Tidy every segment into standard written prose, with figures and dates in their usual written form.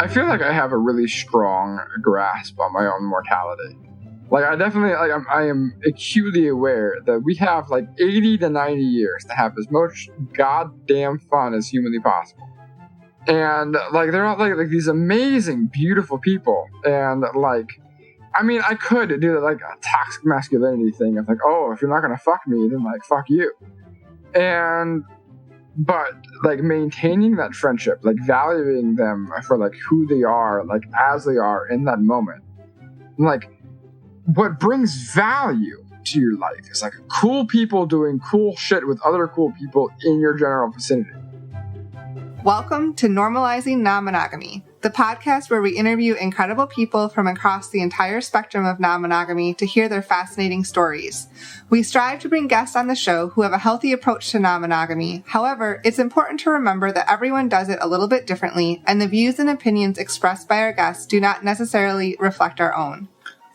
I feel like I have a really strong grasp on my own mortality. Like, I definitely, like, I am acutely aware that we have, like, 80 to 90 years to have as much goddamn fun as humanly possible. And, like, they're all, like these amazing, beautiful people. And, like, I mean, I could do, like, a toxic masculinity thing of, like, oh, if you're not gonna fuck me, then, like, fuck you. But, like, maintaining that friendship, like, valuing them for, like, who they are, like, as they are in that moment. Like, what brings value to your life is, like, cool people doing cool shit with other cool people in your general vicinity. Welcome to Normalizing Non-Monogamy, the podcast where we interview incredible people from across the entire spectrum of non-monogamy to hear their fascinating stories. We strive to bring guests on the show who have a healthy approach to non-monogamy. However, it's important to remember that everyone does it a little bit differently, and the views and opinions expressed by our guests do not necessarily reflect our own.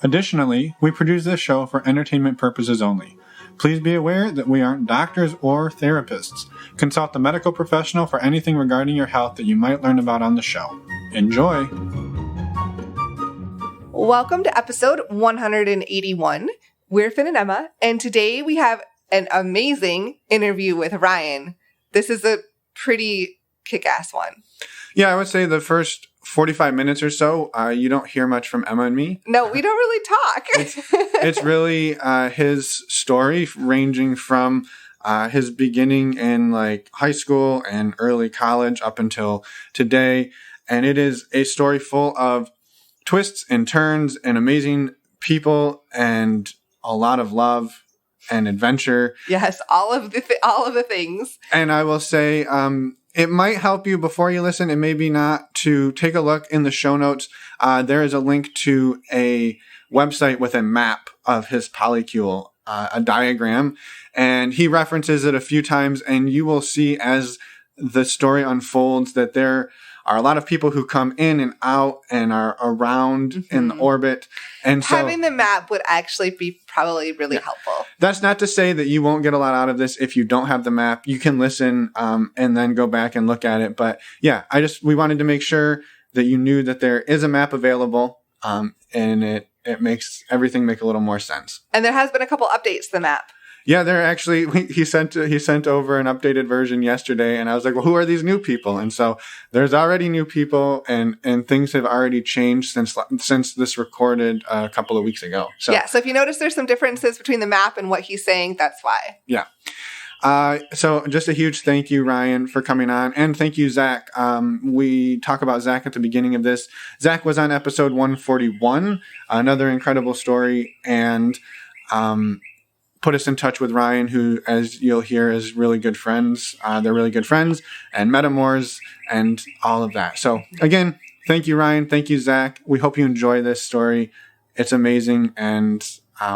Additionally, we produce this show for entertainment purposes only. Please be aware that we aren't doctors or therapists. Consult a medical professional for anything regarding your health that you might learn about on the show. Enjoy! Welcome to episode 181. We're Finn and Emma, and today we have an amazing interview with Ryan. This is a pretty kick-ass one. Yeah, I would say the first 45 minutes or so, you don't hear much from Emma and me. No, we don't really talk. It's really his story, ranging from his beginning in like high school and early college up until today. And it is a story full of twists and turns and amazing people and a lot of love and adventure. Yes, all of the things. And I will say, it might help you before you listen, and maybe not, to take a look in the show notes. There is a link to a website with a map of his polycule, a diagram, and he references it a few times, and you will see as the story unfolds that there are a lot of people who come in and out and are around in the orbit. And so having the map would actually be probably really helpful. That's not to say that you won't get a lot out of this if you don't have the map. You can listen and then go back and look at it. But yeah, we wanted to make sure that you knew that there is a map available, and it makes everything make a little more sense. And there has been a couple updates to the map. Yeah, they're actually, he sent over an updated version yesterday, and I was like, well, who are these new people? And so there's already new people, and things have already changed since this recorded a couple of weeks ago. So yeah, so if you notice there's some differences between the map and what he's saying, that's why. Yeah. So just a huge thank you, Ryan, for coming on. And thank you, Zach. We talk about Zach at the beginning of this. Zach was on episode 141, another incredible story, and put us in touch with Ryan, who, as you'll hear, is really good friends. They're really good friends and metamors and all of that. So again, thank you, Ryan. Thank you, Zach. We hope you enjoy this story. It's amazing, and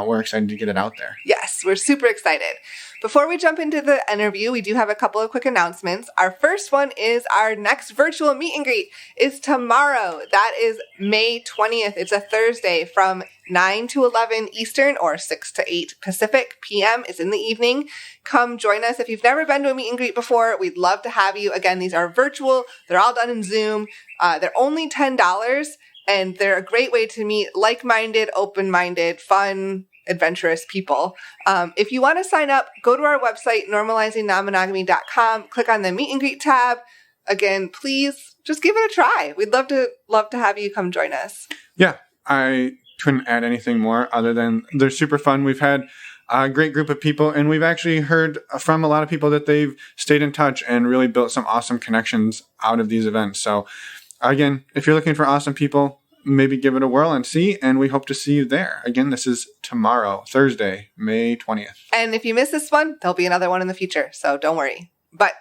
we're excited to get it out there. Yes, we're super excited. Before we jump into the interview, we do have a couple of quick announcements. Our first one is our next virtual meet and greet is tomorrow. That is May 20th. It's a Thursday from 9 to 11 Eastern or 6 to 8 Pacific p.m. It's in the evening. Come join us. If you've never been to a meet and greet before, we'd love to have you. Again, these are virtual. They're all done in Zoom. They're only $10, and they're a great way to meet like-minded, open-minded, fun, adventurous people. If you want to sign up, go to our website, normalizingnonmonogamy.com, click on the meet and greet tab. Again, please just give it a try. We'd love to have you come join us. Yeah, I couldn't add anything more other than they're super fun. We've had a great group of people, and we've actually heard from a lot of people that they've stayed in touch and really built some awesome connections out of these events. So again, if you're looking for awesome people, maybe give it a whirl and see, and we hope to see you there. Again, this is tomorrow, Thursday, May 20th. And if you miss this one, there'll be another one in the future, so don't worry. But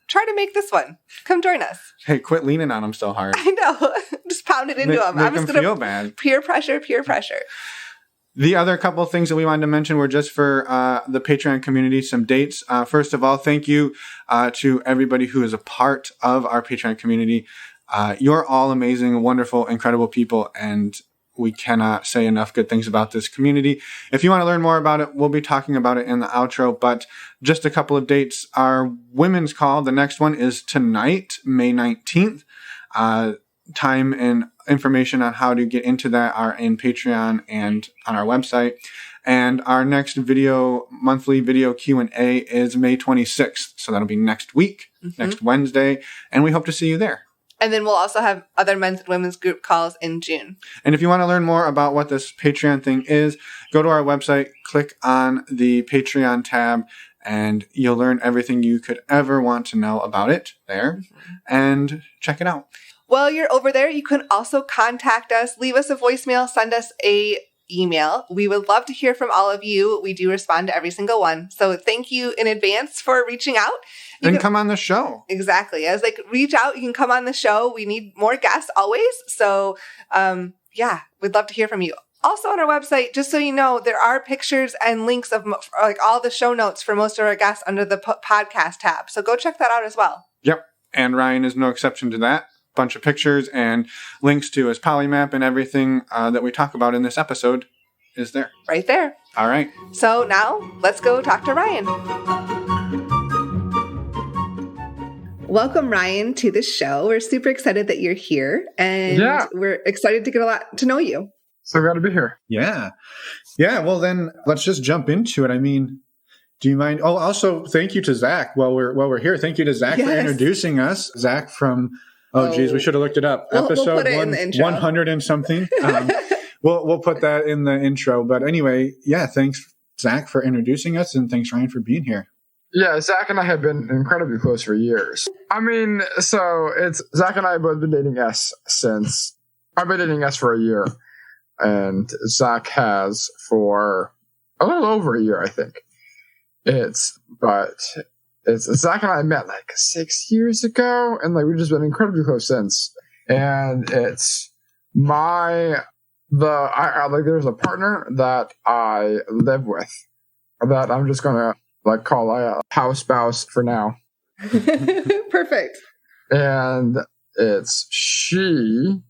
try to make this one. Come join us. Hey, quit leaning on them so hard. I know. Just pound it into them. I'm just going to feel bad. Peer pressure. The other couple of things that we wanted to mention were just for the Patreon community, some dates. First of all, thank you to everybody who is a part of our Patreon community. You're all amazing, wonderful, incredible people, and we cannot say enough good things about this community. If you want to learn more about it, we'll be talking about it in the outro, but just a couple of dates. Our women's call, the next one is tonight, May 19th. time and information on how to get into that are in Patreon and on our website. And our next monthly video Q&A is May 26th. So that'll be next week, next Wednesday. And we hope to see you there. And then we'll also have other men's and women's group calls in June. And if you want to learn more about what this Patreon thing is, go to our website, click on the Patreon tab, and you'll learn everything you could ever want to know about it there. And check it out. While you're over there, you can also contact us, leave us a voicemail, send us a email. We would love to hear from all of you. We do respond to every single one. So thank you in advance for reaching out. And come on the show. Exactly. I was like, reach out. You can come on the show. We need more guests always. So we'd love to hear from you. Also on our website, just so you know, there are pictures and links of like all the show notes for most of our guests under the podcast tab. So go check that out as well. Yep. And Ryan is no exception to that. Bunch of pictures and links to his polymap and everything that we talk about in this episode is there. Right there. All right. So now let's go talk to Ryan. Welcome, Ryan, to the show. We're super excited that you're here, and we're excited to get a lot to know you. So glad to be here. Yeah. Well, then let's just jump into it. I mean, do you mind? Oh, also, thank you to Zach while we're here. Thank you to Zach for introducing us. Zach from we should have looked it up. Episode 100 and something. We'll put that in the intro. But anyway, thanks, Zach, for introducing us, and thanks, Ryan, for being here. Yeah, Zach and I have been incredibly close for years. I mean, so it's Zach and I have both been dating since I've been dating for a year, and Zach has for a little over a year, I think. It's Zach and I met like 6 years ago, and like we've just been incredibly close since. And it's there's a partner that I live with that I'm just gonna like call a house spouse for now. Perfect. And she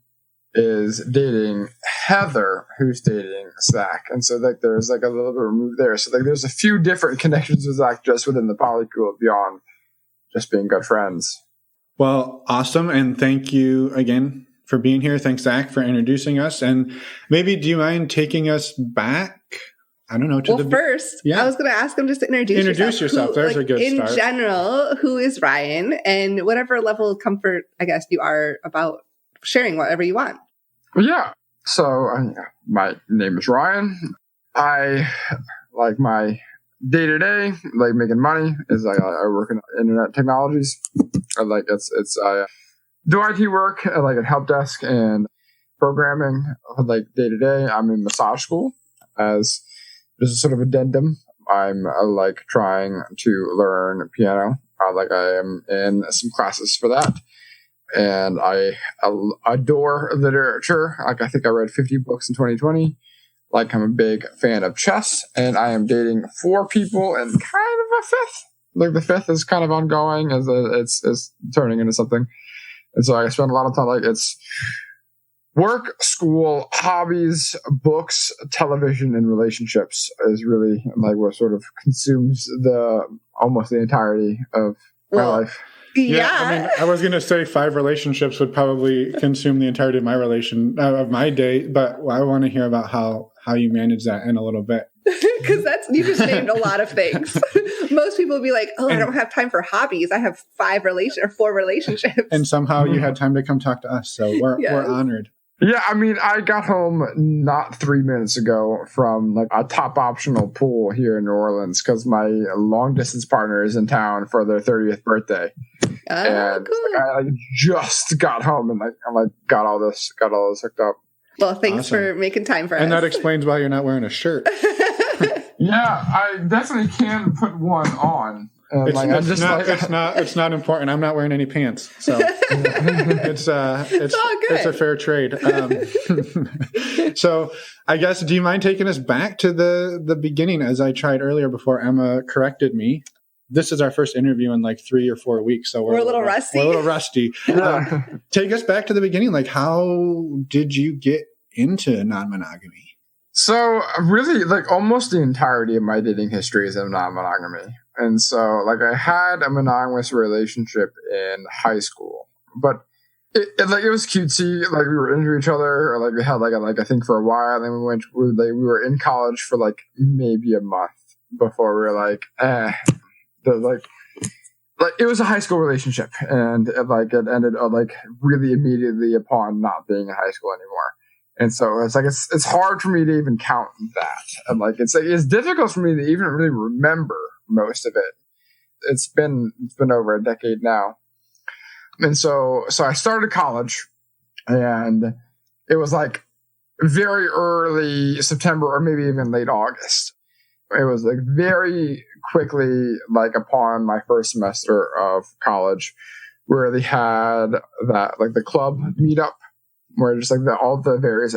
is dating Heather, who's dating Zach. And so like there's like a little bit removed there. So like there's a few different connections with Zach just within the poly group beyond just being good friends. Well, awesome. And thank you again for being here. Thanks, Zach, for introducing us. And maybe do you mind taking us back? I don't know. First, I was going to ask him just to introduce yourself. There's a good start. In general, who is Ryan, and whatever level of comfort, I guess, you are about sharing whatever you want. Yeah. So my name is Ryan. I like my day-to-day, like making money, is I work in internet technologies. I do IT work like at help desk and programming. Like day-to-day, I'm in massage school as just a sort of addendum. I'm like trying to learn piano. Like I am in some classes for that. And I adore literature. Like I think I read 50 books in 2020. Like I'm a big fan of chess, and I am dating 4 people and kind of a 5th. Like the 5th is kind of ongoing as it's turning into something. And so I spend a lot of time like it's work, school, hobbies, books, television, and relationships is really like what sort of consumes almost the entirety of my life. Yeah. I mean, I was going to say 5 relationships would probably consume the entirety of my day, but I want to hear about how you manage that in a little bit. Because you just named a lot of things. Most people would be like, I don't have time for hobbies. I have 4 relationships. And somehow you had time to come talk to us, so we're honored. Yeah, I mean, I got home not 3 minutes ago from like a top optional pool here in New Orleans because my long distance partner is in town for their 30th birthday. And cool. I just got home and I got all this hooked up. Well, thanks for making time for us. And that explains why you're not wearing a shirt. Yeah, I definitely can put one on. It's not important. I'm not wearing any pants, so it's a fair trade. So I guess, do you mind taking us back to the beginning, as I tried earlier before Emma corrected me? This is our first interview in like 3 or 4 weeks, so we're a little rusty. We're a little rusty. Take us back to the beginning. Like, how did you get into non-monogamy? So really, like almost the entirety of my dating history is in non-monogamy. And so like I had a monogamous relationship in high school, but it was cutesy. Like we were into each other. Or like we had like I think for a while. And then we were in college for like maybe a month before we were like, like it was a high school relationship, and it ended like really immediately upon not being in high school anymore. And so it's hard for me to even count that. And like it's difficult for me to even really remember most of it. It's been over a decade now. And so I started college, and it was like very early September or maybe even late August. It was like very quickly, like upon my first semester of college, where they had that like the club meetup, where just like all the various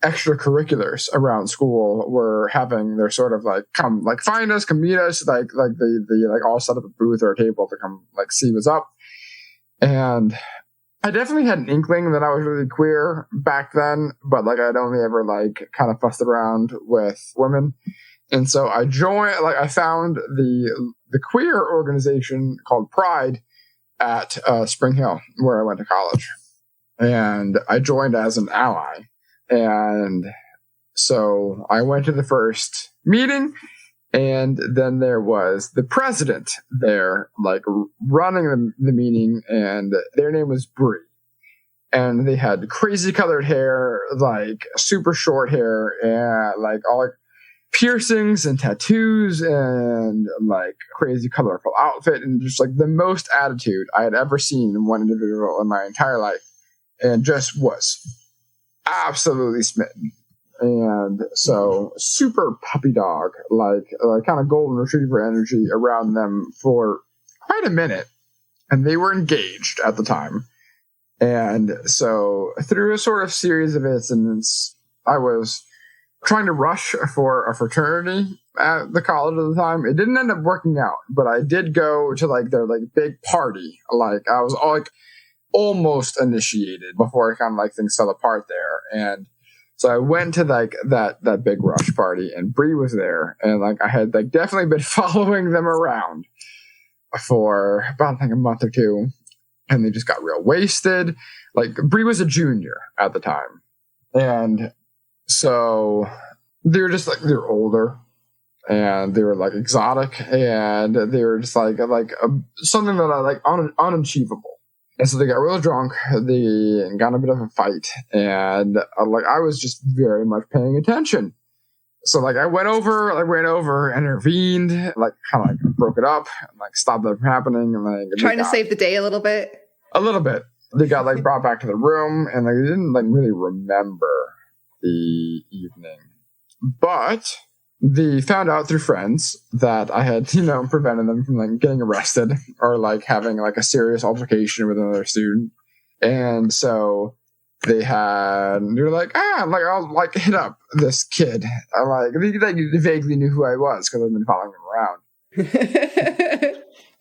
extracurriculars around school were having their sort of like come like find us, come meet us, like they like all set up a booth or a table to come like see what's up. And I definitely had an inkling that I was really queer back then, but like I'd only ever like kind of fussed around with women. And so I found the queer organization called Pride at Spring Hill, where I went to college. And I joined as an ally. And so I went to the first meeting, and then there was the president there, like running the meeting, and their name was Bree. And they had crazy colored hair, like super short hair, and like all piercings and tattoos and like crazy colorful outfit, and just like the most attitude I had ever seen in one individual in my entire life, and just was absolutely smitten. And so super puppy dog, like kind of golden retriever energy around them for quite a minute. And they were engaged at the time. And so through a sort of series of incidents, I was trying to rush for a fraternity at the college at the time. It didn't end up working out, but I did go to like their like big party. Like I was like almost initiated before kind of like things fell apart there. And so I went to like that big rush party, and Bree was there, and like I had like definitely been following them around for about like a month or two, and they just got real wasted. Like Bree was a junior at the time, and so they were just like they were older, and they were like exotic, and they were just like something that I like unachievable. And so they got real drunk. They got in a bit of a fight, and like I was just very much paying attention. So like I went over, intervened, like kind of like broke it up, and like stopped that from happening, and like trying to save the day a little bit. A little bit. They got like brought back to the room, and like they didn't like really remember the evening, but they found out through friends that I had, prevented them from like getting arrested or like having like a serious altercation with another student. And so they were like, I'll like hit up this kid. They vaguely knew who I was because I've been following him around.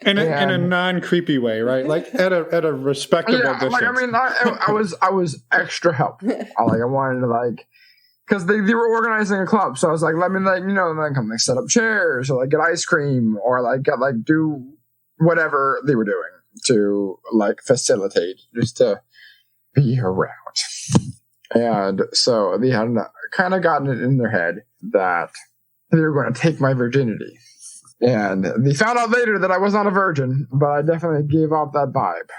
In a non-creepy way, right? Like at a respectable distance. Like, I mean, I was extra helpful. I wanted to like, because they were organizing a club, so I was like, let me then come like set up chairs or like get ice cream or like do whatever they were doing to like facilitate, just to be around. And so they had kind of gotten it in their head that they were going to take my virginity. And they found out later that I was not a virgin, but I definitely gave off that vibe.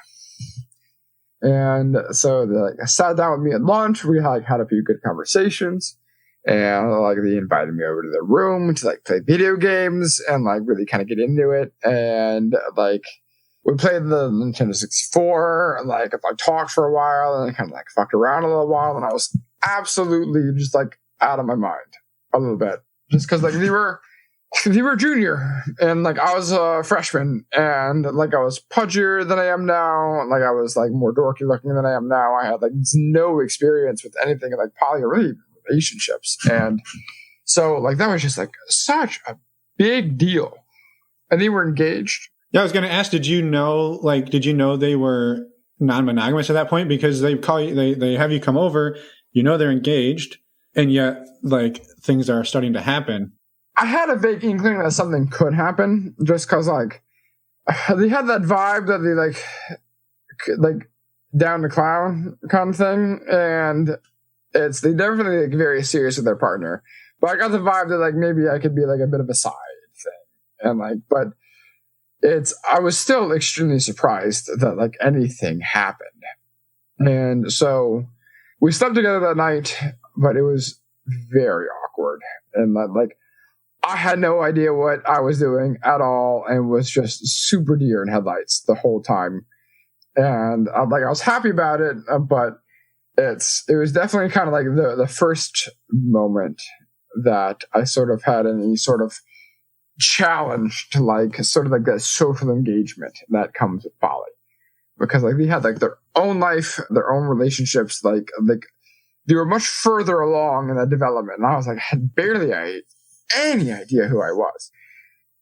And so they sat down with me at lunch. We had a few good conversations, and they invited me over to their room to play video games and really kind of get into it. And we played the Nintendo 64 and I talked for a while and kind of fucked around a little while. And I was absolutely just out of my mind a little bit, just because they were junior and I was a freshman, and I was pudgier than I am now. I was more dorky looking than I am now. I had no experience with anything poly or really relationships, and so that was just such a big deal. And they were engaged. Yeah, I was going to ask, did you know they were non-monogamous at that point? Because they have you come over, they're engaged, and yet things are starting to happen. I had a vague inkling that something could happen, just because they had that vibe that they down to clown kind of thing, and they definitely like very serious with their partner. But I got the vibe that like maybe I could be like a bit of a side thing, and like, but I was still extremely surprised that like anything happened, and so we slept together that night, but it was very awkward, and like I had no idea what I was doing at all, and was just super deer in headlights the whole time. And I was happy about it, but it was definitely kind of like the first moment that I sort of had any sort of challenge to like sort of like that social engagement that comes with poly, because like they had like their own life, their own relationships, like they were much further along in that development, and I was like had barely any idea who I was.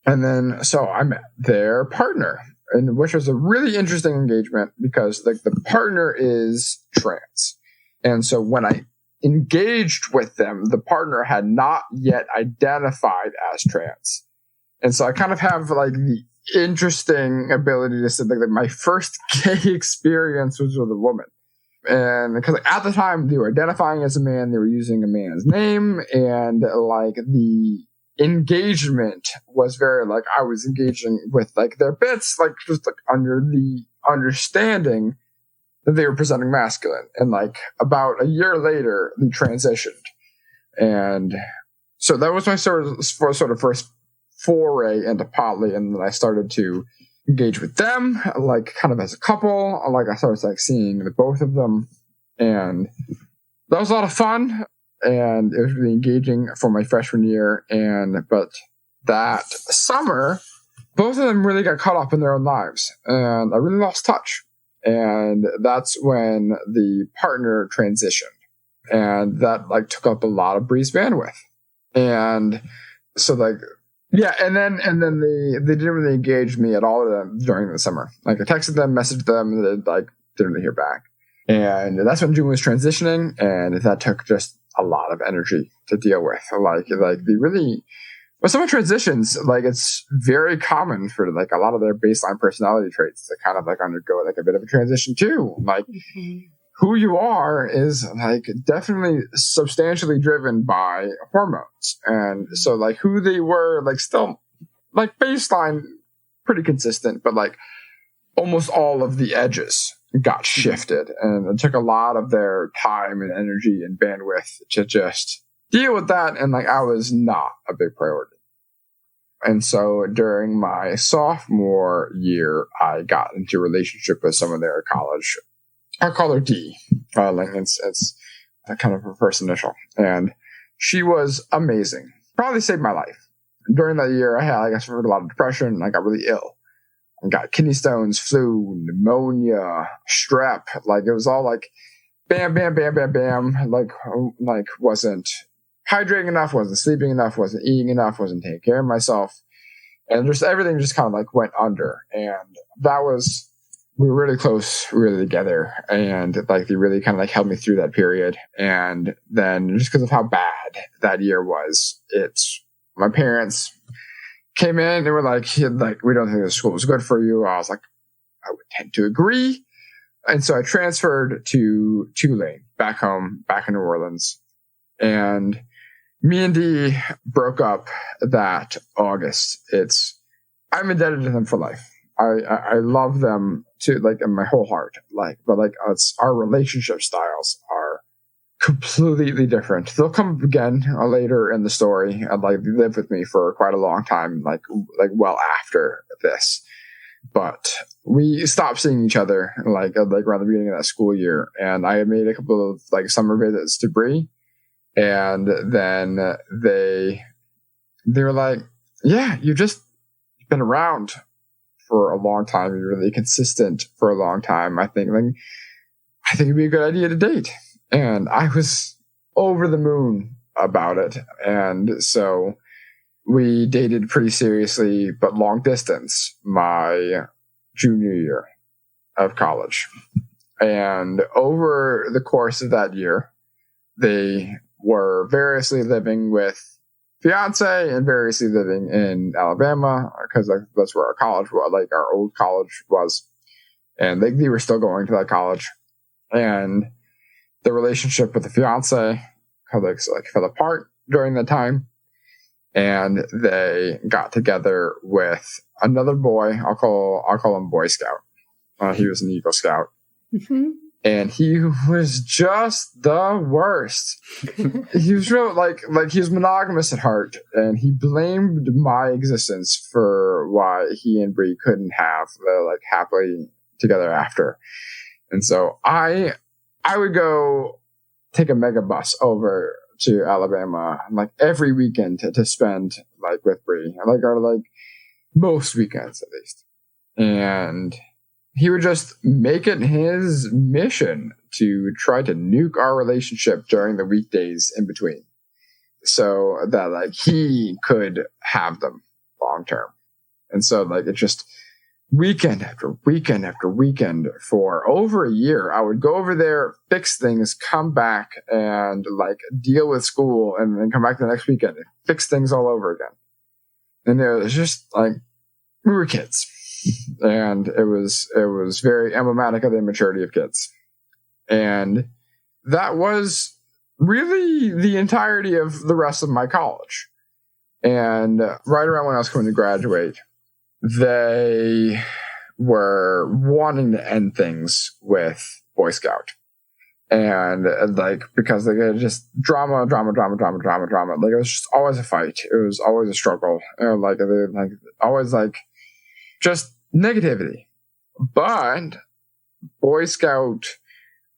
And then so I met their partner, and which was a really interesting engagement because like the partner is trans. And so when I engaged with them, the partner had not yet identified as trans. And so I kind of have like the interesting ability to say like my first gay experience was with a woman. And because like, at the time they were identifying as a man, they were using a man's name, and like the engagement was very like I was engaging with like their bits, like just like under the understanding that they were presenting masculine. And like about a year later, they transitioned, and so that was my sort of first foray into poly. And then I started to engage with them, like kind of as a couple. Like I started like seeing the both of them, and that was a lot of fun. And it was really engaging for my freshman year. But that summer, both of them really got caught up in their own lives, and I really lost touch. And that's when the partner transitioned, and that like took up a lot of Bree's bandwidth. And so like, yeah. And then they didn't really engage me at all during the summer. Like I texted them, messaged them, and they like didn't really hear back. And that's when June was transitioning, and that took just a lot of energy to deal with. Like they really, when someone transitions, like it's very common for like a lot of their baseline personality traits to kind of like undergo like a bit of a transition too. Like who you are is like definitely substantially driven by hormones. And so like who they were, like still like baseline pretty consistent, but like almost all of the edges got shifted, and it took a lot of their time and energy and bandwidth to just deal with that. And like I was not a big priority. And so during my sophomore year, I got into a relationship with someone there at college. I'll call her D. Like it's kind of her first initial, and she was amazing. Probably saved my life. During that year, I suffered a lot of depression, and I got really ill. I got kidney stones, flu, pneumonia, strep. Like it was all like bam, bam, bam, bam, bam. Like wasn't hydrating enough, wasn't sleeping enough, wasn't eating enough, wasn't taking care of myself. And just everything just kind of like went under. And we were really close, really together. And like they really kind of like held me through that period. And then just because of how bad that year was, my parents came in, they were like, we don't think this school is good for you. I was like, I would tend to agree. And so I transferred to Tulane, back home, back in New Orleans. And me and Dee broke up that August. I'm indebted to them for life. I love them to like in my whole heart. But our relationship styles are completely different. They'll come up again later in the story, and like they lived with me for quite a long time, like well after this. But we stopped seeing each other like around the beginning of that school year, and I made a couple of like summer visits to Bree, and then they were like, "Yeah, you've just been around for a long time. You're really consistent for a long time. I think it'd be a good idea to date." And I was over the moon about it. And so we dated pretty seriously, but long distance, my junior year of college. And over the course of that year, they were variously living with fiance and variously living in Alabama, because that's where our college was, like our old college was. And they were still going to that college. And the relationship with the fiance fell apart during that time. And they got together with another boy. I'll call him Boy Scout. He was an Eagle Scout. Mm-hmm. And he was just the worst. He was real, he was monogamous at heart, and he blamed my existence for why he and Bree couldn't have happily together after. And so I would go take a mega bus over to Alabama every weekend to spend with Bree, or most weekends at least. And he would just make it his mission to try to nuke our relationship during the weekdays in between, so that he could have them long term. And so it just weekend after weekend after weekend for over a year, I would go over there, fix things, come back and deal with school, and then come back the next weekend and fix things all over again. And it was just we were kids. And it was very emblematic of the immaturity of kids. And that was really the entirety of the rest of my college. And right around when I was going to graduate, they were wanting to end things with Boy Scout. And because they had just drama. It was just always a fight. It was always a struggle. Always just negativity. But Boy Scout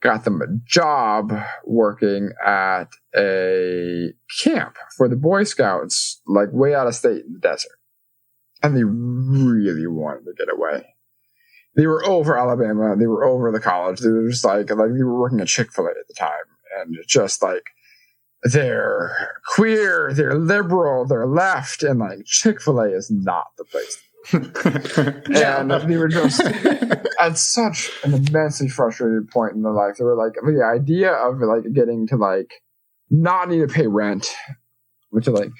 got them a job working at a camp for the Boy Scouts, way out of state in the desert. And they really wanted to get away. They were over Alabama. They were over the college. They were just they were working at Chick-fil-A at the time. And just they're queer, they're liberal, they're left, and Chick-fil-A is not the place. And they were just at such an immensely frustrated point in their life. They were the idea of getting to not need to pay rent, which to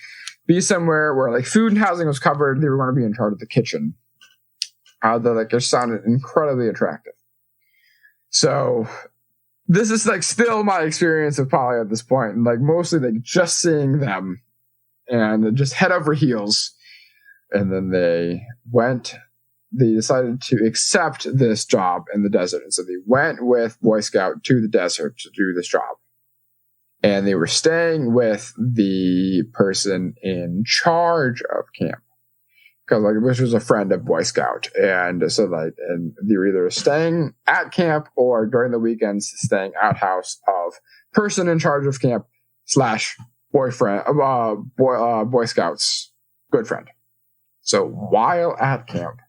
be somewhere where food and housing was covered. They were going to be in charge of the kitchen. That just sounded incredibly attractive. So this is still my experience of poly at this point, and mostly just seeing them and just head over heels. And then they decided to accept this job in the desert. And so they went with Boy Scout to the desert to do this job. And they were staying with the person in charge of camp, which was a friend of Boy Scout. And so and they were either staying at camp or during the weekends staying at house of person in charge of camp / boyfriend, Boy Scout's good friend. So while at camp,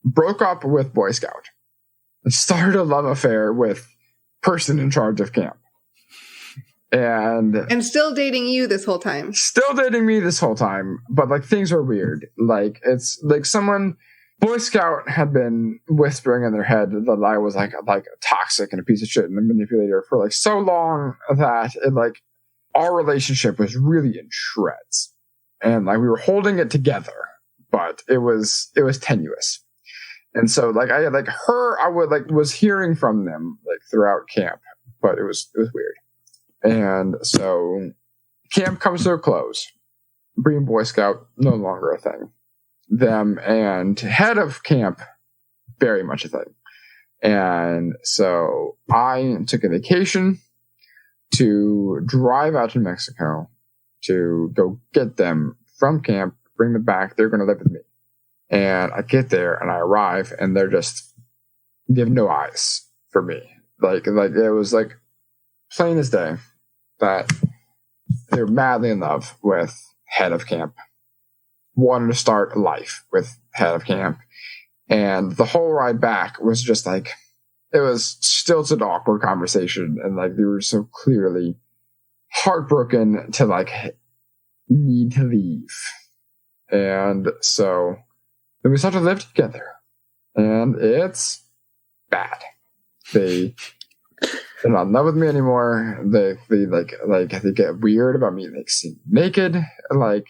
broke up with Boy Scout and started a love affair with person in charge of camp. And still dating you this whole time. Still dating me this whole time. But things are weird. It's someone, Boy Scout had been whispering in their head that I was toxic and a piece of shit and a manipulator for so long that it our relationship was really in shreds. And we were holding it together. But it was tenuous. And so I had I would was hearing from them throughout camp, but it was weird. And so camp comes to a close. Bree and Boy Scout no longer a thing. Them and head of camp very much a thing. And so I took a vacation to drive out to Mexico to go get them from camp, bring them back. They're going to live with me. And I get there and I arrive and they have no eyes for me. It was plain as day that they're madly in love with head of camp, wanted to start a life with head of camp. And the whole ride back was just it was stilted, awkward conversation. And they were so clearly heartbroken to need to leave. And so then we start to live together, and it's bad. They're not in love with me anymore. They get weird about me seeing naked. I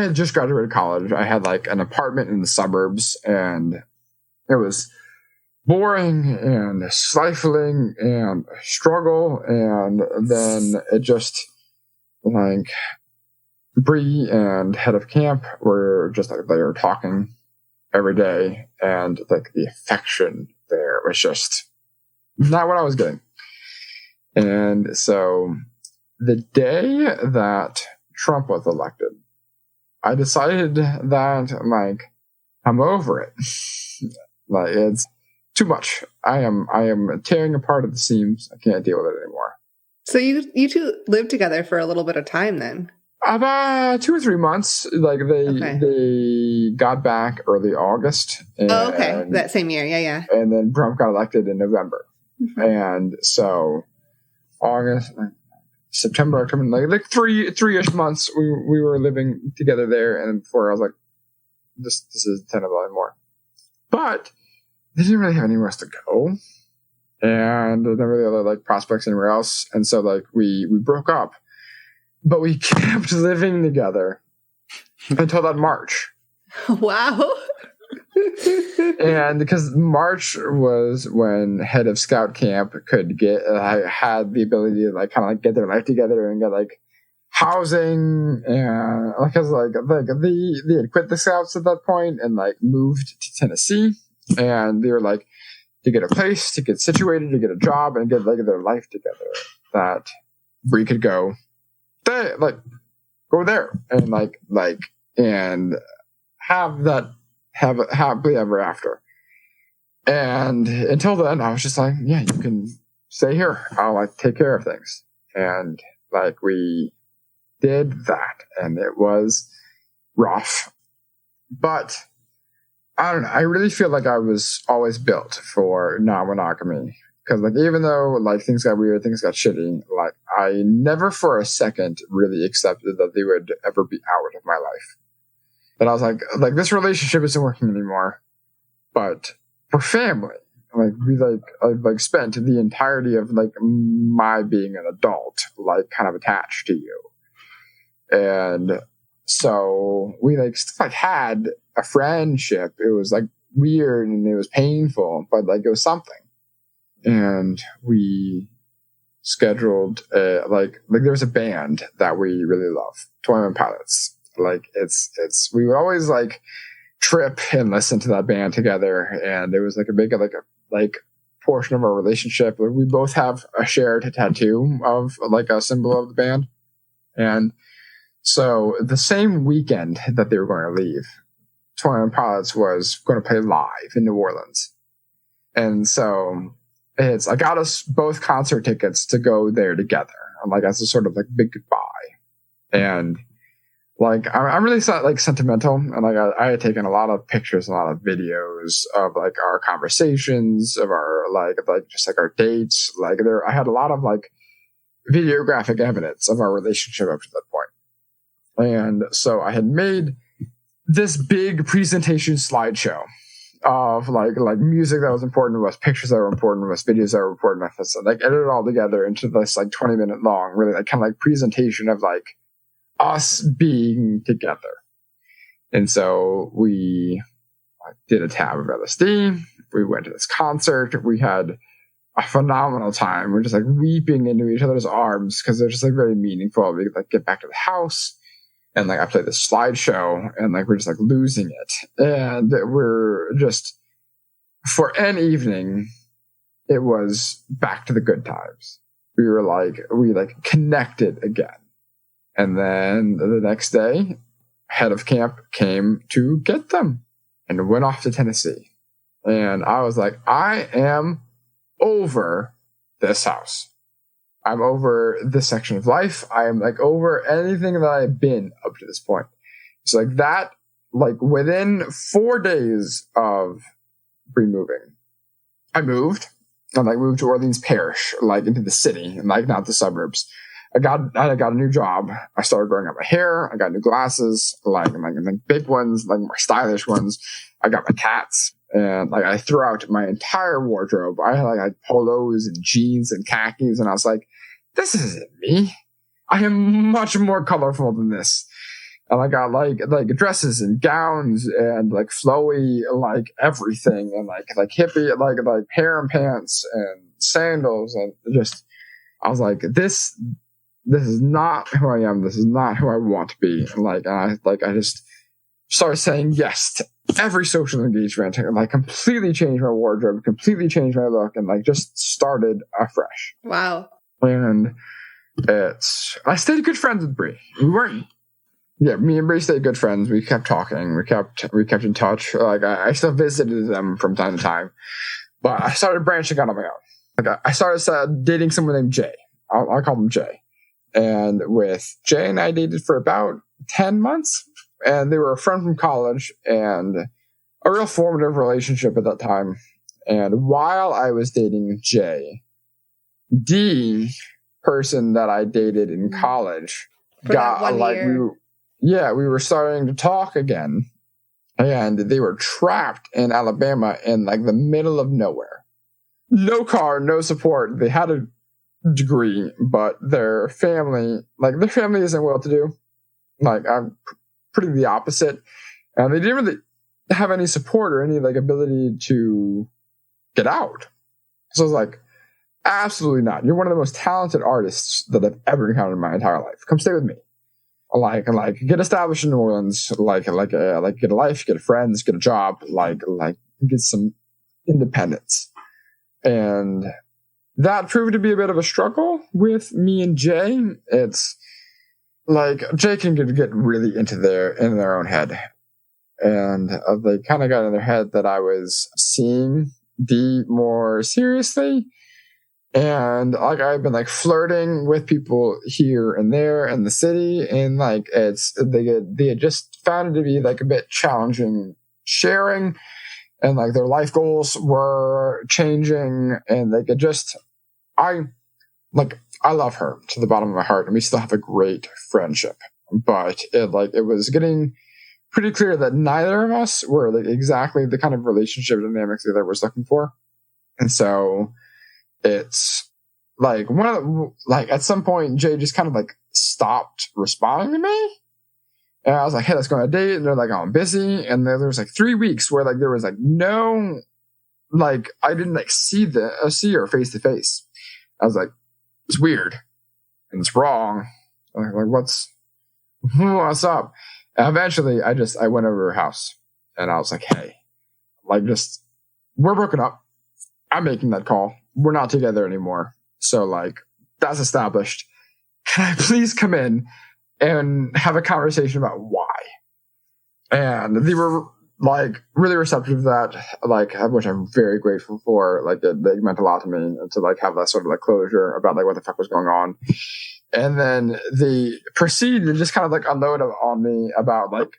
had just graduated college. I had an apartment in the suburbs, and it was boring and stifling and struggle. And then it just like Bree and head of camp were just like they were talking every day, and like the affection there was just not what I was getting. And so the day that Trump was elected, I decided that like I'm over it. Like it's too much. I am tearing apart at the seams. I can't deal with it anymore. So you two lived together for a little bit of time then? About 2 or 3 months. Like they got back early August. Oh, okay. That same year, yeah. And then Trump got elected in November. Mm-hmm. And so August, September, October, like three-ish months we were living together there. And before I was like, this is tenable anymore. But they didn't really have anywhere else to go. And there were really other like prospects anywhere else. And so like we broke up. But we kept living together until that March. Wow. And because March was when head of scout camp could had the ability to like kind of like get their life together and get like housing, and because like they had quit the scouts at that point and like moved to Tennessee, and they were like to get a place, to get situated, to get a job, and get like their life together. That Bree could go. Like go there and and have a happily ever after. And until then I was just like, yeah, you can stay here, I'll like take care of things. And like we did that, and it was rough, but I don't know, I really feel like I was always built for non-monogamy. Because like even though like things got weird, things got shitty, like I never for a second really accepted that they would ever be out of my life. But I was like this relationship isn't working anymore. But for family, like I've spent the entirety of like my being an adult like kind of attached to you. And so we like had a friendship. It was like weird and it was painful, but like it was something. And we scheduled like there's a band that we really love, 21 Pilots. Like it's we would always like trip and listen to that band together, and it was like a big like portion of our relationship. We both have a shared tattoo of like a symbol of the band, and so the same weekend that they were going to leave, 21 Pilots was going to play live in New Orleans, and so. I got us both concert tickets to go there together, like as a sort of like big goodbye. And like I'm really like sentimental, and like I had taken a lot of pictures, a lot of videos of like our conversations, of our like just like our dates. Like I had a lot of like videographic evidence of our relationship up to that point. And so I had made this big presentation slideshow of like music that was important to us, pictures that were important to us, videos that were important to us, and like edit it all together into this like 20-minute long, really like kind of like presentation of like us being together. And so we did a tab of LSD. We went to this concert. We had a phenomenal time. We're just like weeping into each other's arms because they're just like very meaningful. We like get back to the house. And like I played this slideshow, and like we're just like losing it, and we're just for an evening, it was back to the good times. We connected again, and then the next day, head of camp came to get them, and went off to Tennessee, and I was like, I am over this house. I'm over this section of life. I am like over anything that I've been up to this point. So like that, like within 4 days of removing, I moved. And like moved to Orleans Parish, like into the city, and like not the suburbs. I got a new job. I started growing out my hair. I got new glasses, like big ones, like more stylish ones. I got my tats. And like I threw out my entire wardrobe. I had polos and jeans and khakis, and I was like, this isn't me. I am much more colorful than this. And I got like dresses and gowns and like flowy like everything and like hippie like hair and pants and sandals and just I was like this is not who I am. This is not who I want to be. And I just started saying yes to every social engagement. And like completely changed my wardrobe, completely changed my look, and like just started afresh. Wow. And I stayed good friends with Brie. Me and Bree stayed good friends. We kept talking. We kept in touch. Like I still visited them from time to time, but I started branching out on my own. Like I started dating someone named Jay. I'll call him Jay. And with Jay and I dated for about 10 months, and they were a friend from college and a real formative relationship at that time. And while I was dating Jay, the person that I dated in college got like we were starting to talk again, and they were trapped in Alabama in like the middle of nowhere. No car, no support. They had a degree, but their family isn't well to do. Like I'm pretty the opposite. And they didn't really have any support or any like ability to get out. So I was like, absolutely not. You're one of the most talented artists that I've ever encountered in my entire life. Come stay with me. Like get established in New Orleans, like get a life, get friends, get a job, like get some independence. And that proved to be a bit of a struggle with me and Jay. It's like Jay can get really into their own head. And they kind of got in their head that I was seeing Dee more seriously. And like I've been like flirting with people here and there in the city, and like they had just found it to be like a bit challenging sharing, and like their life goals were changing, and they could just I love her to the bottom of my heart, and we still have a great friendship. But it was getting pretty clear that neither of us were like exactly the kind of relationship dynamics the other was looking for, and so. It's like at some point Jay just kind of like stopped responding to me, and I was like, hey, let's go on a date. And they're like, oh, I'm busy. And there was like 3 weeks where like there was like no, like I didn't like see her face to face. I was like, it's weird and it's wrong. Like what's up? And eventually I went over to her house and I was like, hey, like just we're broken up. I'm making that call. We're not together anymore. So like that's established. Can I please come in and have a conversation about why? And they were like really receptive to that, like, which I'm very grateful for. Like it meant a lot to me to like have that sort of like closure about like what the fuck was going on. And then they proceeded to just kind of like unload on me about like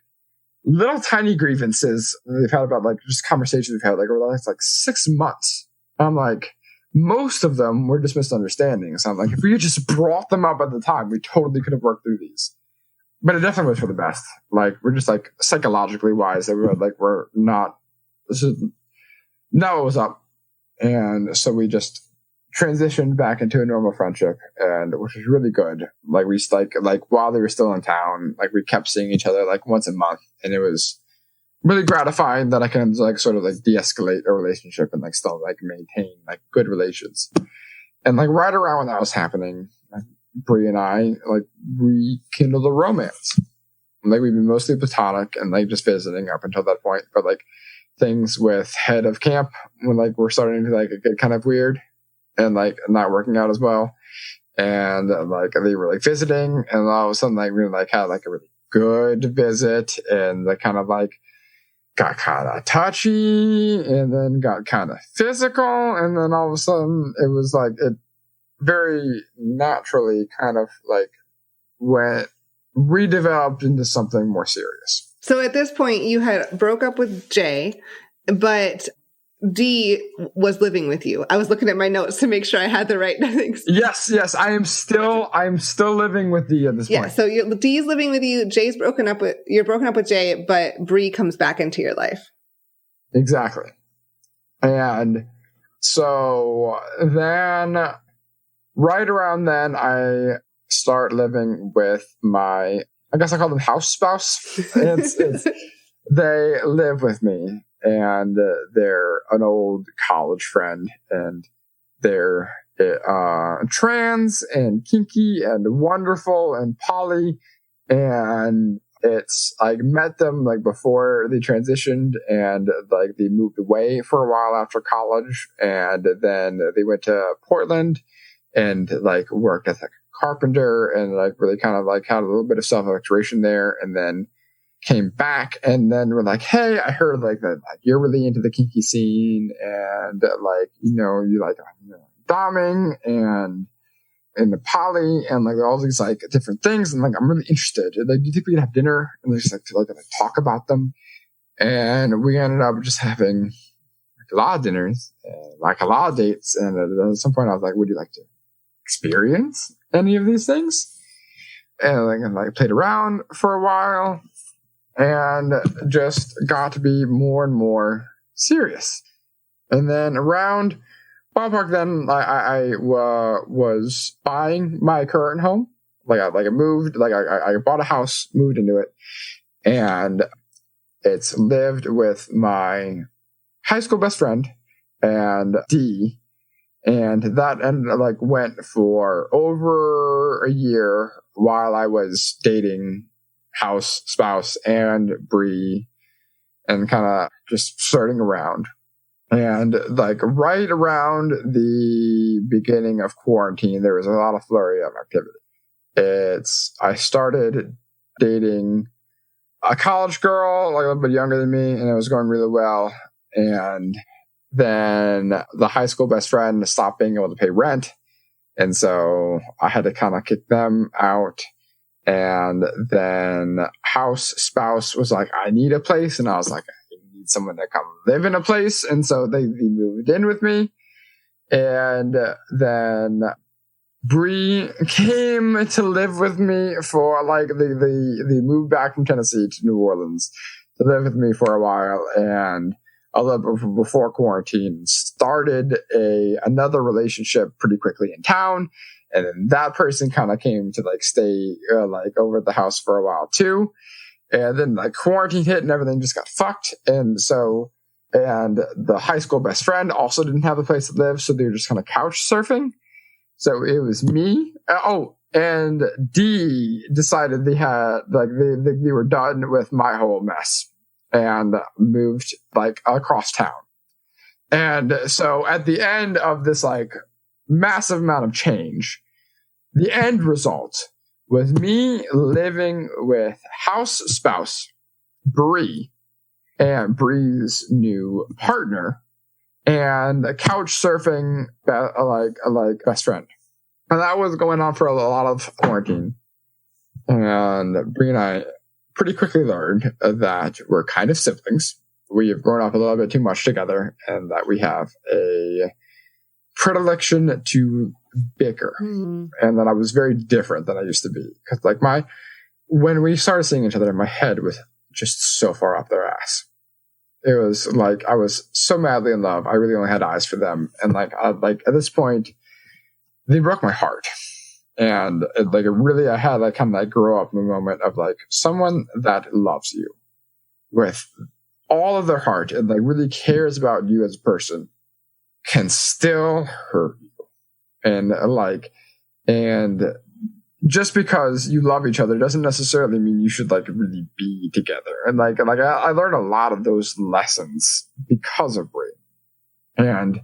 little tiny grievances they've had about like just conversations we've had like over the last like 6 months. I'm like, most of them were just misunderstandings. I'm like, if we had just brought them up at the time, we totally could have worked through these. But it definitely was for the best. Like, we're just like psychologically wise that we're not, this is not what was up. And so we just transitioned back into a normal friendship, and which was really good. Like we like while they were still in town, like we kept seeing each other like once a month, and it was really gratifying that I can like sort of like de-escalate a relationship and like still like maintain like good relations. And like right around when that was happening, like, Brie and I like rekindled a romance. Like we've been mostly platonic and like just visiting up until that point, but like things with head of camp when like we're starting to like get kind of weird and like not working out as well. And like they were like visiting, and all of a sudden like we like had like a really good visit, and like kind of like got kind of touchy, and then got kind of physical, and then all of a sudden it was like it very naturally kind of like went redeveloped into something more serious. So at this point you had broke up with Jay, but Dee was living with you. I was looking at my notes to make sure I had the right things. Yes. I am still living with Dee at this point. Yeah. So Dee's living with you. You're broken up with Jay, but Brie comes back into your life. Exactly. And so then right around then I start living with my I guess I call them house spouse. It's they live with me, and they're an old college friend, and they're trans and kinky and wonderful and poly, and it's I met them like before they transitioned, and like they moved away for a while after college, and then they went to Portland and like worked as like a carpenter and like really kind of like had a little bit of self-exploration there, and then came back, and then we're like, hey, I heard like that like you're really into the kinky scene, and like you like doming and the poly and like all these like different things, and like I'm really interested. Like, do you think we can have dinner and just like to like talk about them? And we ended up just having like a lot of dinners, and, like a lot of dates, and at some point I was like, would you like to experience any of these things? And like played around for a while, and just got to be more and more serious. And then around ballpark, then I was buying my current home. I moved, I bought a house, moved into it, and it's lived with my high school best friend and D. And that went for over a year while I was dating house spouse and Bree, and kind of just starting around. And like right around the beginning of quarantine, there was a lot of flurry of activity. I started dating a college girl, like a little bit younger than me, and it was going really well. And then the high school best friend stopped being able to pay rent, and so I had to kind of kick them out. And then house spouse was like, I need a place. And I was like, I need someone to come live in a place. And so they moved in with me. And then Bree came to live with me for like, they moved back from Tennessee to New Orleans to live with me for a while. And a little bit before quarantine, started another relationship pretty quickly in town. And then that person kind of came to like stay over at the house for a while too. And then like quarantine hit and everything just got fucked. And the high school best friend also didn't have a place to live. So they were just kind of couch surfing. So it was me. And D decided they were done with my whole mess and moved like across town. And so at the end of this like massive amount of change, the end result was me living with house spouse Bree and Bree's new partner, and a couch surfing best friend. And that was going on for a lot of quarantine. And Bree and I pretty quickly learned that we're kind of siblings. We have grown up a little bit too much together, and that we have a predilection to bicker. Mm-hmm. And that I was very different than I used to be. Because like when we started seeing each other, my head was just so far up their ass. It was like I was so madly in love. I really only had eyes for them. And at this point, they broke my heart. And I had like kind of like grow up in a moment of like someone that loves you with all of their heart and like really cares about you as a person can still hurt you. And just because you love each other doesn't necessarily mean you should like really be together. And I learned a lot of those lessons because of Brie. And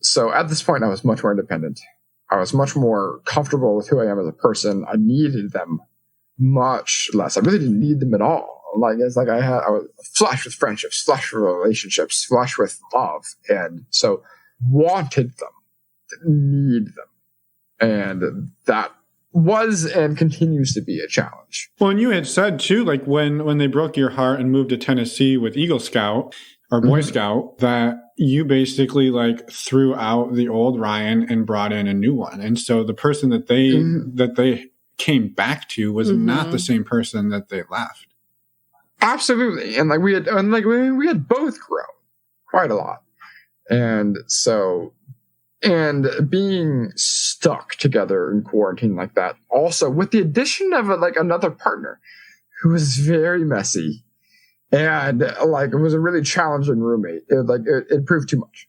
so at this point I was much more independent. I was much more comfortable with who I am as a person. I needed them much less. I really didn't need them at all. I was flush with friendships, flush with relationships, flush with love. And so wanted them, didn't need them. And that was and continues to be a challenge. Well, and you had said too, like when they broke your heart and moved to Tennessee with Eagle Scout or Boy Scout, that you basically like threw out the old Ryan and brought in a new one. And so the person that they came back to was not the same person that they left. Absolutely. And we had both grown quite a lot. And so And being stuck together in quarantine like that, also with the addition of another partner who was very messy and it was a really challenging roommate. It proved too much,